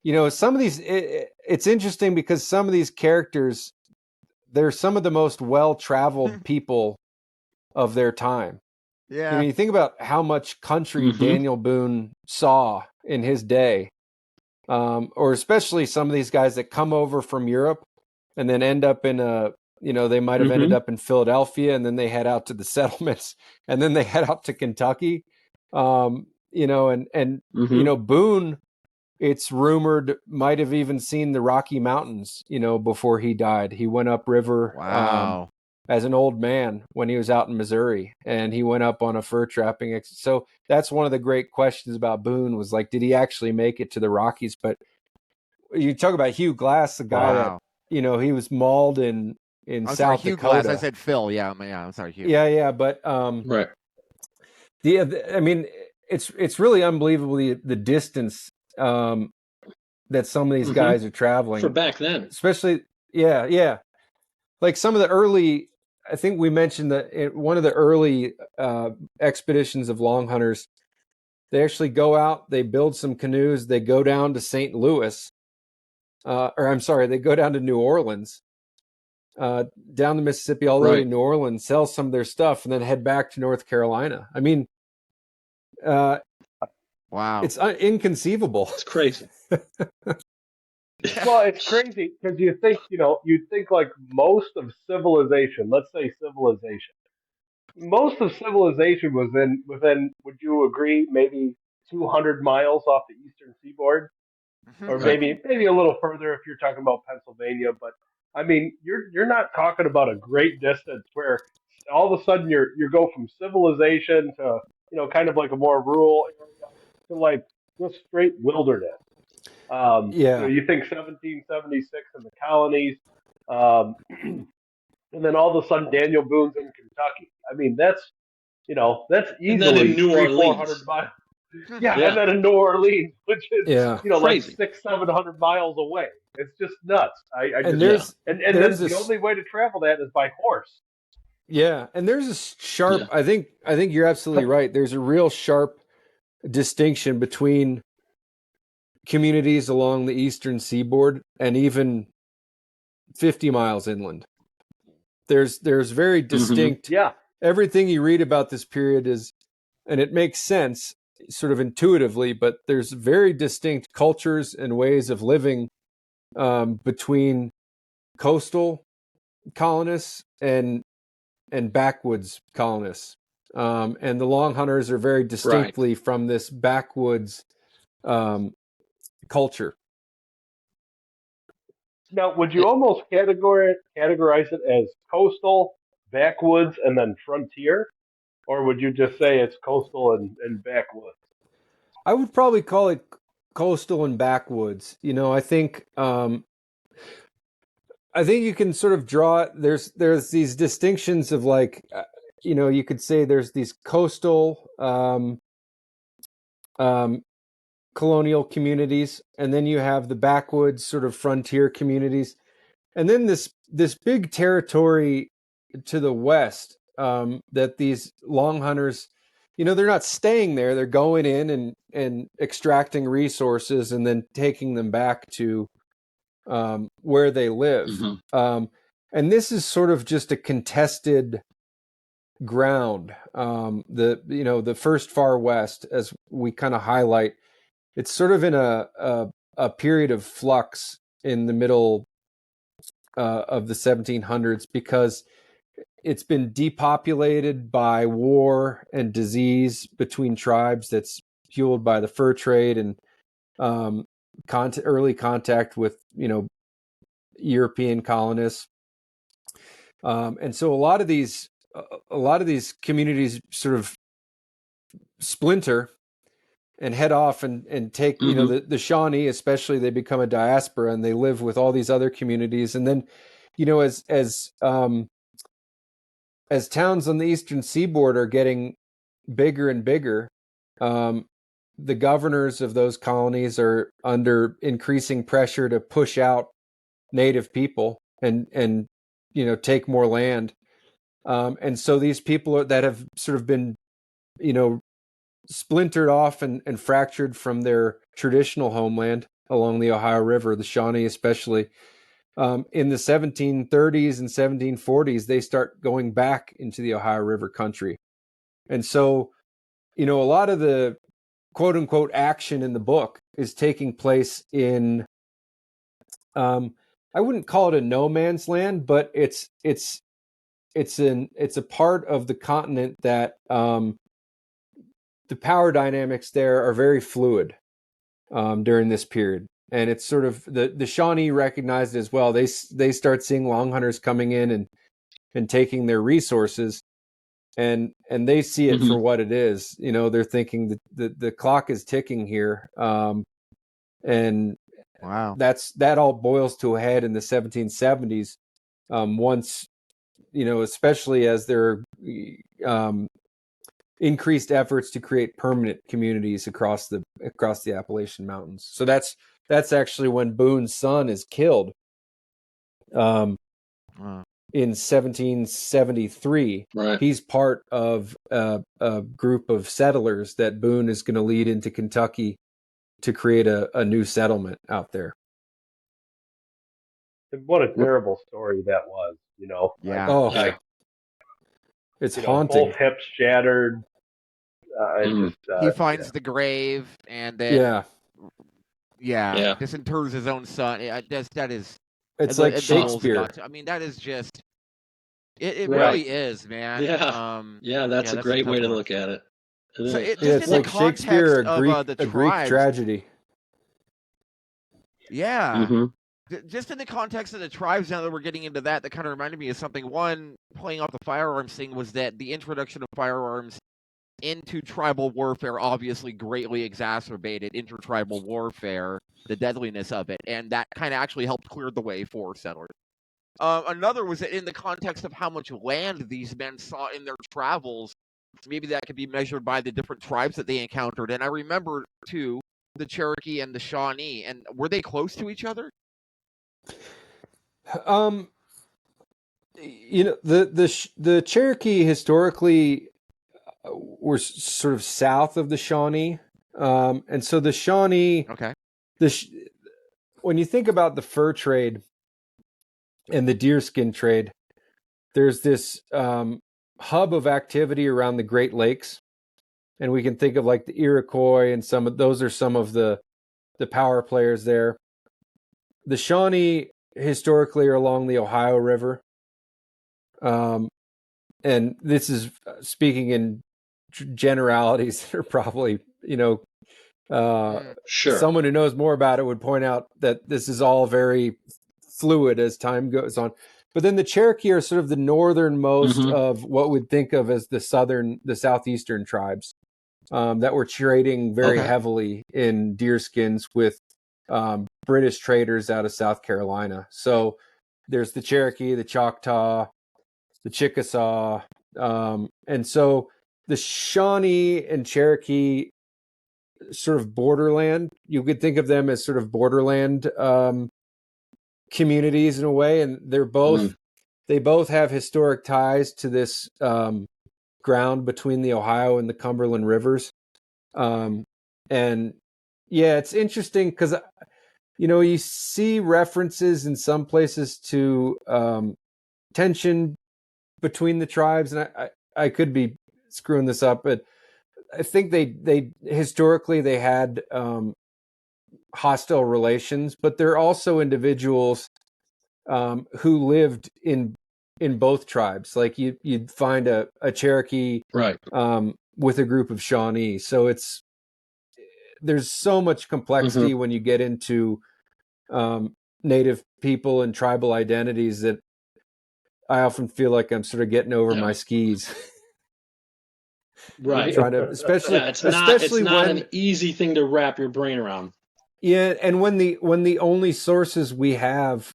Speaker 7: you know, some of these, it's interesting because some of these characters, they're some of the most well-traveled people of their time.
Speaker 8: Yeah.
Speaker 7: You know, you think about how much country Daniel Boone saw in his day, or especially some of these guys that come over from Europe and then end up in they might have ended up in Philadelphia, and then they head out to the settlements, and then they head out to Kentucky. You know, Boone, it's rumored, might have even seen the Rocky Mountains, you know, before he died. He went upriver.
Speaker 8: Wow.
Speaker 7: As an old man when he was out in Missouri, and he went up on a fur trapping. So that's one of the great questions about Boone, was like, did he actually make it to the Rockies? But you talk about Hugh Glass, the guy that, you know, he was mauled in South
Speaker 8: Hugh
Speaker 7: Dakota.
Speaker 8: Glass. I said Phil. Yeah, I'm sorry, Hugh.
Speaker 7: Yeah. But
Speaker 5: right.
Speaker 7: I mean, it's really unbelievable the distance that some of these guys are traveling
Speaker 5: for back then,
Speaker 7: especially. Yeah. Like some of the early, I think we mentioned that one of the early expeditions of long hunters, they actually go out, they build some canoes, they go down to St. Louis, they go down to New Orleans, down the Mississippi all the way to New Orleans, sell some of their stuff, and then head back to North Carolina. I mean,
Speaker 8: wow,
Speaker 7: it's inconceivable.
Speaker 5: It's crazy.
Speaker 6: Well, it's crazy because you'd think like most of civilization, let's say civilization, most of civilization was within, would you agree, maybe 200 miles off the eastern seaboard? Or maybe a little further if you're talking about Pennsylvania. But I mean, you're not talking about a great distance where all of a sudden you go from civilization to, you know, kind of like a more rural area to like just straight wilderness. You know, you think 1776 in the colonies, and then all of a sudden Daniel Boone's in Kentucky. I mean, that's easily 300-400 miles. Yeah, and then in New Orleans, which is like 600-700 miles away. It's just nuts. The only way to travel that is by horse.
Speaker 7: Yeah, and there's a sharp. I think you're absolutely right. There's a real sharp distinction between communities along the eastern seaboard and even 50 miles inland. There's very distinct.
Speaker 6: Yeah.
Speaker 7: Everything you read about this period is, and it makes sense. sort of intuitively, but there's very distinct cultures and ways of living between coastal colonists and backwoods colonists. And the long hunters are very distinctly from this backwoods culture.
Speaker 6: Now, would you almost categorize it as coastal, backwoods, and then frontier? Or would you just say it's coastal and backwoods?
Speaker 7: I would probably call it coastal and backwoods. I think you can sort of draw. There's these distinctions of like, you could say there's these coastal colonial communities, and then you have the backwoods sort of frontier communities, and then this big territory to the west that these long hunters, they're not staying there. They're going in and extracting resources and then taking them back to where they live. And this is sort of just a contested ground. The first Far West, as we kind of highlight, it's sort of in a period of flux in the middle of the 1700s, because it's been depopulated by war and disease between tribes that's fueled by the fur trade and early contact with European colonists, and so a lot of these communities sort of splinter and head off and take the Shawnee especially. They become a diaspora and they live with all these other communities, and then as towns on the eastern seaboard are getting bigger and bigger, the governors of those colonies are under increasing pressure to push out native people and take more land. And so these people that have sort of been, splintered off and fractured from their traditional homeland along the Ohio River, the Shawnee especially, in the 1730s and 1740s, they start going back into the Ohio River country. And so, a lot of the quote unquote action in the book is taking place in, I wouldn't call it a no man's land, but it's a part of the continent that the power dynamics there are very fluid during this period. And it's sort of the Shawnee recognized it as well. They start seeing long hunters coming in and taking their resources, and they see it for what it is. They're thinking that the clock is ticking here, and
Speaker 8: wow,
Speaker 7: that all boils to a head in the 1770s. Once, especially as there are increased efforts to create permanent communities across the Appalachian Mountains. So that's actually when Boone's son is killed in 1773.
Speaker 5: Right.
Speaker 7: He's part of a group of settlers that Boone is going to lead into Kentucky to create a new settlement out there.
Speaker 6: What a terrible story that was,
Speaker 8: Yeah.
Speaker 7: It's haunting.
Speaker 6: Both hips shattered.
Speaker 8: He finds the grave and then
Speaker 5: Yeah.
Speaker 8: disinters his own son. That is.
Speaker 7: It's like Shakespeare.
Speaker 8: I mean, that is just. It really is, man.
Speaker 5: Yeah. That's a great way to look at it.
Speaker 8: So
Speaker 7: it's like Shakespeare, a Greek tragedy.
Speaker 8: Yeah. Just in the context of the tribes, now that we're getting into that kind of reminded me of something. One, playing off the firearms thing, was that the introduction of firearms into tribal warfare obviously greatly exacerbated intertribal warfare, the deadliness of it, and that kind of actually helped clear the way for settlers. Another was that in the context of how much land these men saw in their travels, maybe that could be measured by the different tribes that they encountered. And I remember, too, the Cherokee and the Shawnee, and were they close to each other?
Speaker 7: The Cherokee historically were sort of south of the Shawnee, and so the Shawnee.
Speaker 8: Okay.
Speaker 7: When you think about the fur trade and the deerskin trade, there's this hub of activity around the Great Lakes, and we can think of like the Iroquois and those are some of the power players there. The Shawnee historically are along the Ohio River. And this is speaking in generalities that are probably,
Speaker 5: Sure.
Speaker 7: someone who knows more about it would point out that this is all very fluid as time goes on. But then the Cherokee are sort of the northernmost of what we'd think of as the southeastern tribes that were trading very heavily in deerskins with British traders out of South Carolina. So there's the Cherokee, the Choctaw, the Chickasaw, and so the Shawnee and Cherokee sort of borderland. You could think of them as sort of borderland communities in a way, and they both have historic ties to this ground between the Ohio and the Cumberland rivers. And yeah, it's interesting because you see references in some places to tension between the tribes, and I could be screwing this up, but I think they historically they had hostile relations, but they're also individuals who lived in both tribes. Like you'd find a Cherokee
Speaker 5: Right.
Speaker 7: with a group of Shawnee. So there's so much complexity when you get into Native people and tribal identities that I often feel like I'm sort of getting over my skis.
Speaker 5: Right.
Speaker 7: Trying to, especially
Speaker 5: It's
Speaker 7: when
Speaker 5: not an easy thing to wrap your brain around.
Speaker 7: Yeah, and when the only sources we have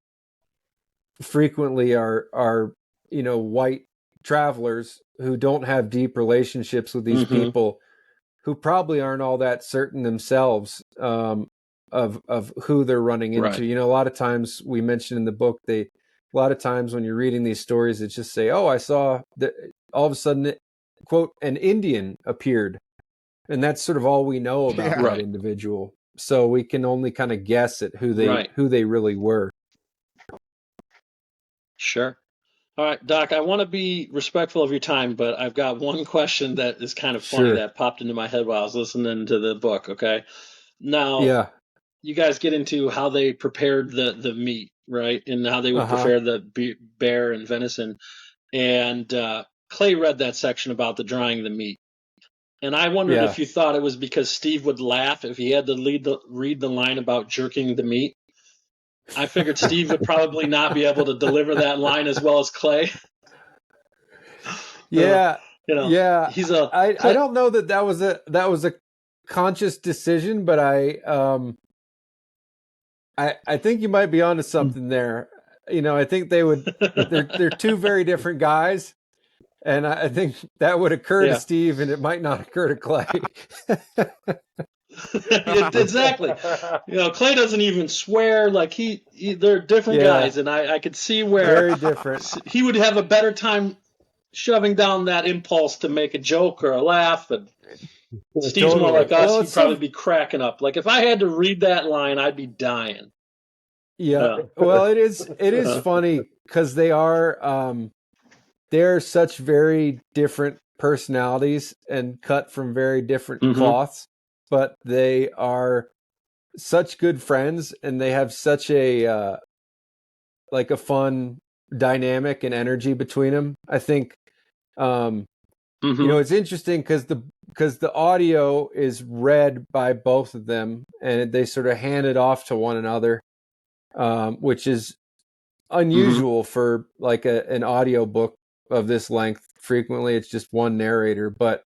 Speaker 7: frequently are white travelers who don't have deep relationships with these people, who probably aren't all that certain themselves of who they're running into.
Speaker 5: Right.
Speaker 7: A lot of times we mentioned in the book, a lot of times when you're reading these stories, it just say, "Oh, I saw that." All of a sudden, quote, an Indian appeared, and that's sort of all we know about that individual. So we can only kind of guess at who they really were.
Speaker 5: Sure. All right, Doc, I want to be respectful of your time, but I've got one question that is kind of funny that popped into my head while I was listening to the book, okay? Now, you guys get into how they prepared the meat, right? And how they would prepare the bear and venison. And Clay read that section about the drying the meat. And I wondered if you thought it was because Steve would laugh if he had to read the line about jerking the meat. I figured Steve would probably not be able to deliver that line as well as Clay.
Speaker 7: Yeah.
Speaker 5: He's
Speaker 7: I don't know that was a conscious decision, but I think you might be onto something there. I think they're two very different guys. And I think that would occur to Steve, and it might not occur to Clay.
Speaker 5: Exactly. Clay doesn't even swear. Like they're different guys, and I could see where
Speaker 7: very different.
Speaker 5: He would have a better time shoving down that impulse to make a joke or a laugh. And Steve's more like us. He'd probably be cracking up. Like if I had to read that line, I'd be dying.
Speaker 7: Yeah. Well, it is funny because they're such very different personalities and cut from very different cloths, but they are such good friends, and they have such a fun dynamic and energy between them. I think it's interesting because the audio is read by both of them, and they sort of hand it off to one another, which is unusual for like an audio book of this length. Frequently it's just one narrator, but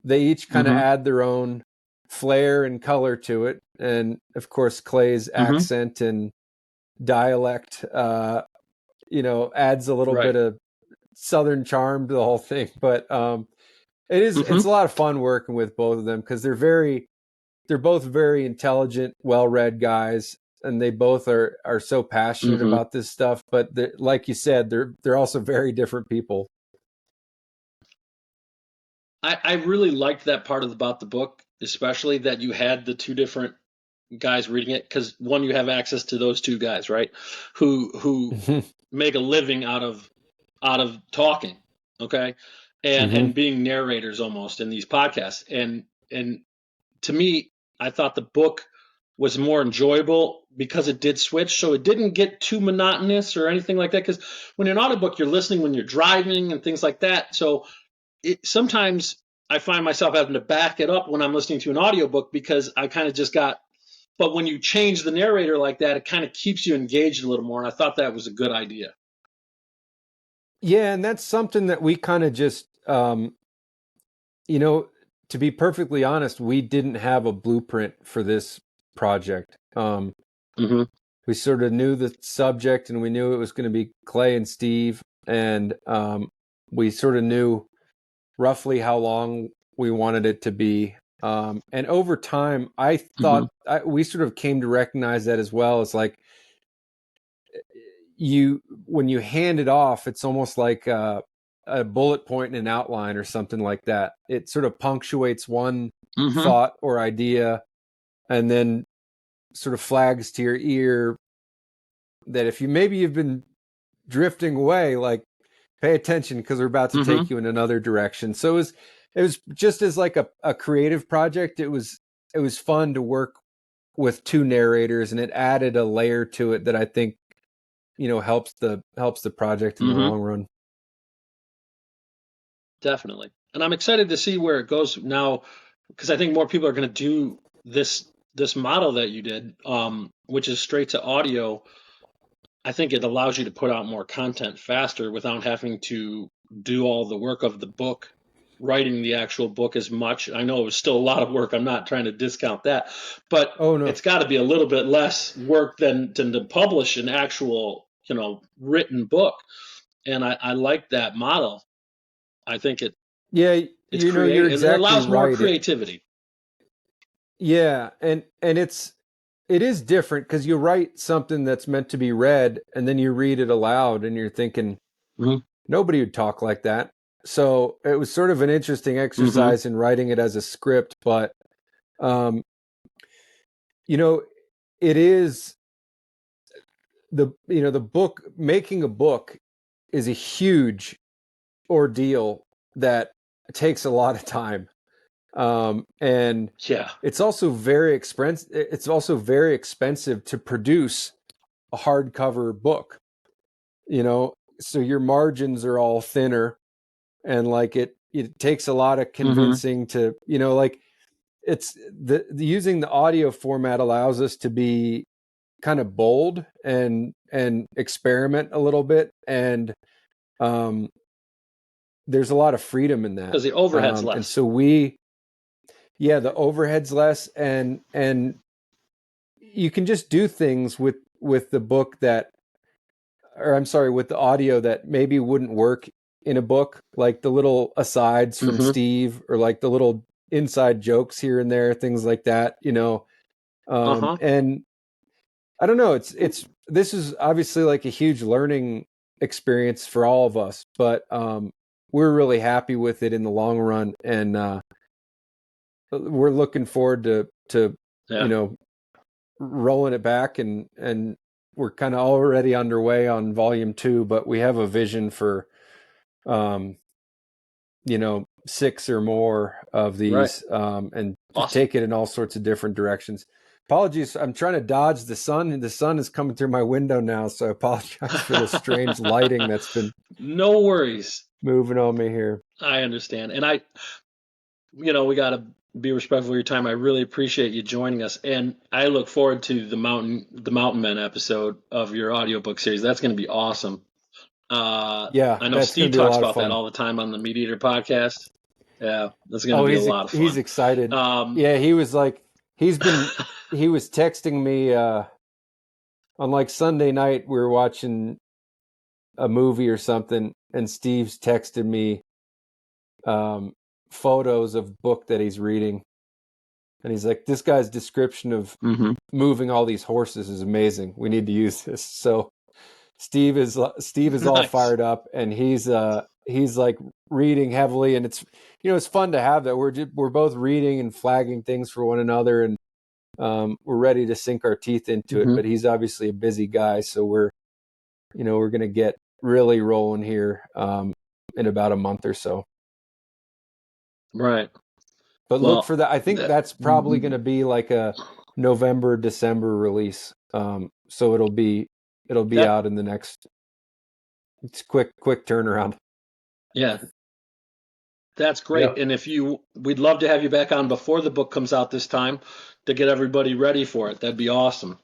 Speaker 7: they each kind of add their own flair and color to it, and of course Clay's accent and dialect adds a little bit of southern charm to the whole thing. But it's a lot of fun working with both of them because they're both very intelligent, well-read guys, and they both are so passionate about this stuff. But like you said, they're also very different people.
Speaker 5: I really liked that part about the book, especially that you had the two different guys reading it, because one, you have access to those two guys, right, who make a living out of talking, okay, and being narrators almost in these podcasts. And to me, I thought the book was more enjoyable because it did switch, so it didn't get too monotonous or anything like that. Because when an audiobook, you're listening when you're driving and things like that. So sometimes I find myself having to back it up when I'm listening to an audiobook because I kind of just got. But when you change the narrator like that, it kind of keeps you engaged a little more. And I thought that was a good idea.
Speaker 7: Yeah, and that's something that we kind of just, to be perfectly honest, we didn't have a blueprint for this project. We sort of knew the subject, and we knew it was going to be Clay and Steve, and we sort of knew roughly how long we wanted it to be. And over time, I thought we sort of came to recognize that as well. It's like when you hand it off, it's almost like a bullet point and an outline or something like that. It sort of punctuates one thought or idea, and then sort of flags to your ear that if you've been drifting away, like pay attention because we're about to take you in another direction. So it was just as like a creative project. It was fun to work with two narrators, and it added a layer to it that I think helps the project in the long run.
Speaker 5: Definitely. And I'm excited to see where it goes now, because I think more people are going to do this model that you did, which is straight to audio. I think it allows you to put out more content faster without having to do all the work of the book, writing the actual book as much. I know it was still a lot of work. I'm not trying to discount that, but it's got to be a little bit less work than to publish an actual, written book. And I like that model. I think it's
Speaker 7: you're exactly
Speaker 5: it allows more
Speaker 7: right.
Speaker 5: creativity.
Speaker 7: And it is different because you write something that's meant to be read, and then you read it aloud, and you're thinking nobody would talk like that. So it was sort of an interesting exercise in writing it as a script, but it is the book. Making a book is a huge ordeal that takes a lot of time. And it's also very expensive. It's also very expensive to produce a hardcover book, so your margins are all thinner, and like it takes a lot of convincing to, like it's the using the audio format allows us to be kind of bold and experiment a little bit. And, there's a lot of freedom in that
Speaker 5: because the overhead's less.
Speaker 7: And so the overhead's less, and you can just do things with the book with the audio that maybe wouldn't work in a book, like the little asides from Steve, or like the little inside jokes here and there, things like that, and I don't know, this is obviously like a huge learning experience for all of us, but we're really happy with it in the long run, and we're looking forward to rolling it back, and we're kind of already underway on volume 2, but we have a vision for 6 or more of these, and take it in all sorts of different directions. Apologies, I'm trying to dodge the sun, and the sun is coming through my window now, so I apologize for the strange lighting that's been
Speaker 5: no worries
Speaker 7: moving on me here.
Speaker 5: I understand, and we got to be respectful of your time. I really appreciate you joining us, and I look forward to the Mountain Men episode of your audiobook series. That's going to be awesome. I know Steve talks about that all the time on the MeatEater podcast. Yeah, that's going to be a lot of fun.
Speaker 7: He's excited. He was like, he was texting me on like Sunday night. We were watching a movie or something, and Steve's texted me photos of book that he's reading, and he's like, this guy's description of moving all these horses is amazing. We need to use this. So Steve is all fired up, and he's like reading heavily, and it's it's fun to have that. We're both reading and flagging things for one another, and we're ready to sink our teeth into it. But he's obviously a busy guy, so we're going to get really rolling here in about a month or so.
Speaker 5: Right.
Speaker 7: But
Speaker 5: Well,
Speaker 7: look for that. I think that's probably going to be like a November, December release. So it'll be out in the next. It's quick turnaround.
Speaker 5: Yeah. That's great.
Speaker 6: Yeah.
Speaker 5: And we'd love to have you back on before the book comes out this time to get everybody ready for it. That'd be awesome.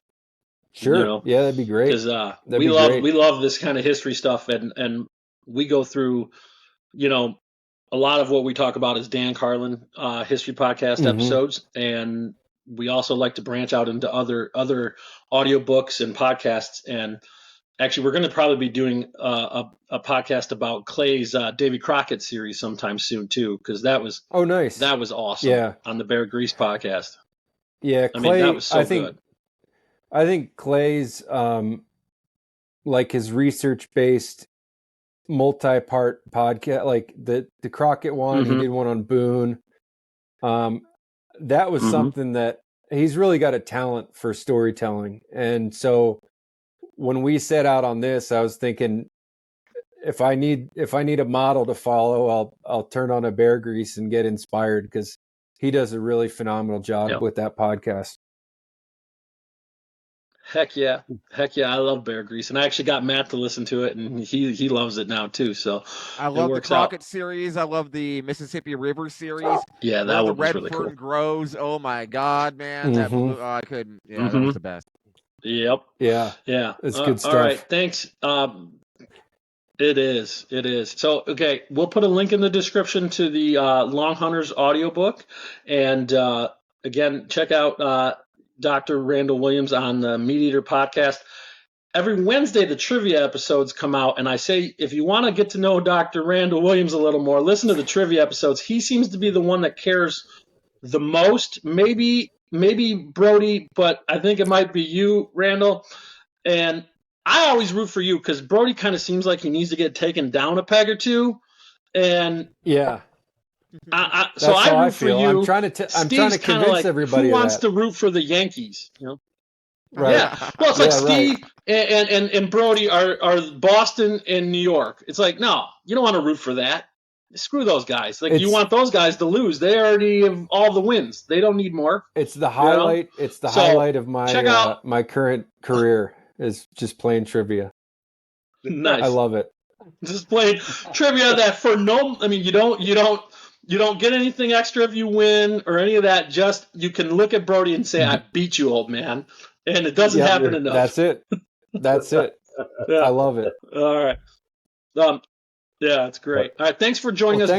Speaker 7: Sure.
Speaker 5: You know,
Speaker 7: Yeah, that'd be great.
Speaker 5: because we love this kind of history stuff, and we go through, you know, a lot of what we talk about is Dan Carlin history podcast episodes, and we also like to branch out into other audiobooks and podcasts. And actually, we're going to probably be doing a podcast about Clay's Davy Crockett series sometime soon too, because that was
Speaker 7: nice.
Speaker 5: that was awesome.
Speaker 7: Yeah.
Speaker 5: On the Bear Grease podcast.
Speaker 7: Yeah,
Speaker 5: I mean, that was so
Speaker 7: think,
Speaker 5: good.
Speaker 7: I think Clay's like his research-based multi-part podcast, like the Crockett one, he did one on Boone. That was something that he's really got a talent for storytelling. And so when we set out on this, I was thinking if I need a model to follow, I'll turn on a Bear Grease and get inspired, because he does a really phenomenal job with that podcast.
Speaker 5: Heck yeah. I love Bear Grease, and I actually got Matt to listen to it, and he loves it now too. So
Speaker 8: I love the Crockett series. I love the Mississippi River series.
Speaker 5: Yeah, that one was
Speaker 8: Red
Speaker 5: really
Speaker 8: Fern
Speaker 5: cool.
Speaker 8: grows. Oh my God, man! That blew, I couldn't. Yeah, that was the best.
Speaker 5: Yep.
Speaker 7: Yeah.
Speaker 5: It's
Speaker 7: good stuff.
Speaker 5: All right, thanks. It is. So, okay, we'll put a link in the description to the Long Hunters audiobook. And again, check out Dr. Randall Williams on the MeatEater podcast. Every Wednesday, the trivia episodes come out. And I say, if you want to get to know Dr. Randall Williams a little more, listen to the trivia episodes. He seems to be the one that cares the most. Maybe Brody, but I think it might be you, Randall. And I always root for you because Brody kind of seems like he needs to get taken down a peg or two, and
Speaker 7: yeah,
Speaker 5: so I root for
Speaker 7: feel.
Speaker 5: you.
Speaker 7: I'm trying to convince
Speaker 5: like,
Speaker 7: everybody.
Speaker 5: Who wants to root for the Yankees? You know,
Speaker 7: right?
Speaker 5: Yeah. Well, it's like Steve and Brody are Boston and New York. It's like, no, you don't want to root for that. Screw those guys. Like, you want those guys to lose. They already have all the wins. They don't need more.
Speaker 7: It's the highlight. You know? It's the highlight of my my current career. Is just playing trivia.
Speaker 5: Nice.
Speaker 7: I love it.
Speaker 5: Just playing trivia that for no, I mean, you don't get anything extra if you win or any of that. Just you can look at Brody and say, "I beat you, old man," and it doesn't happen enough.
Speaker 7: That's it. I love it.
Speaker 5: All right. Yeah, it's great. All right, thanks for joining us.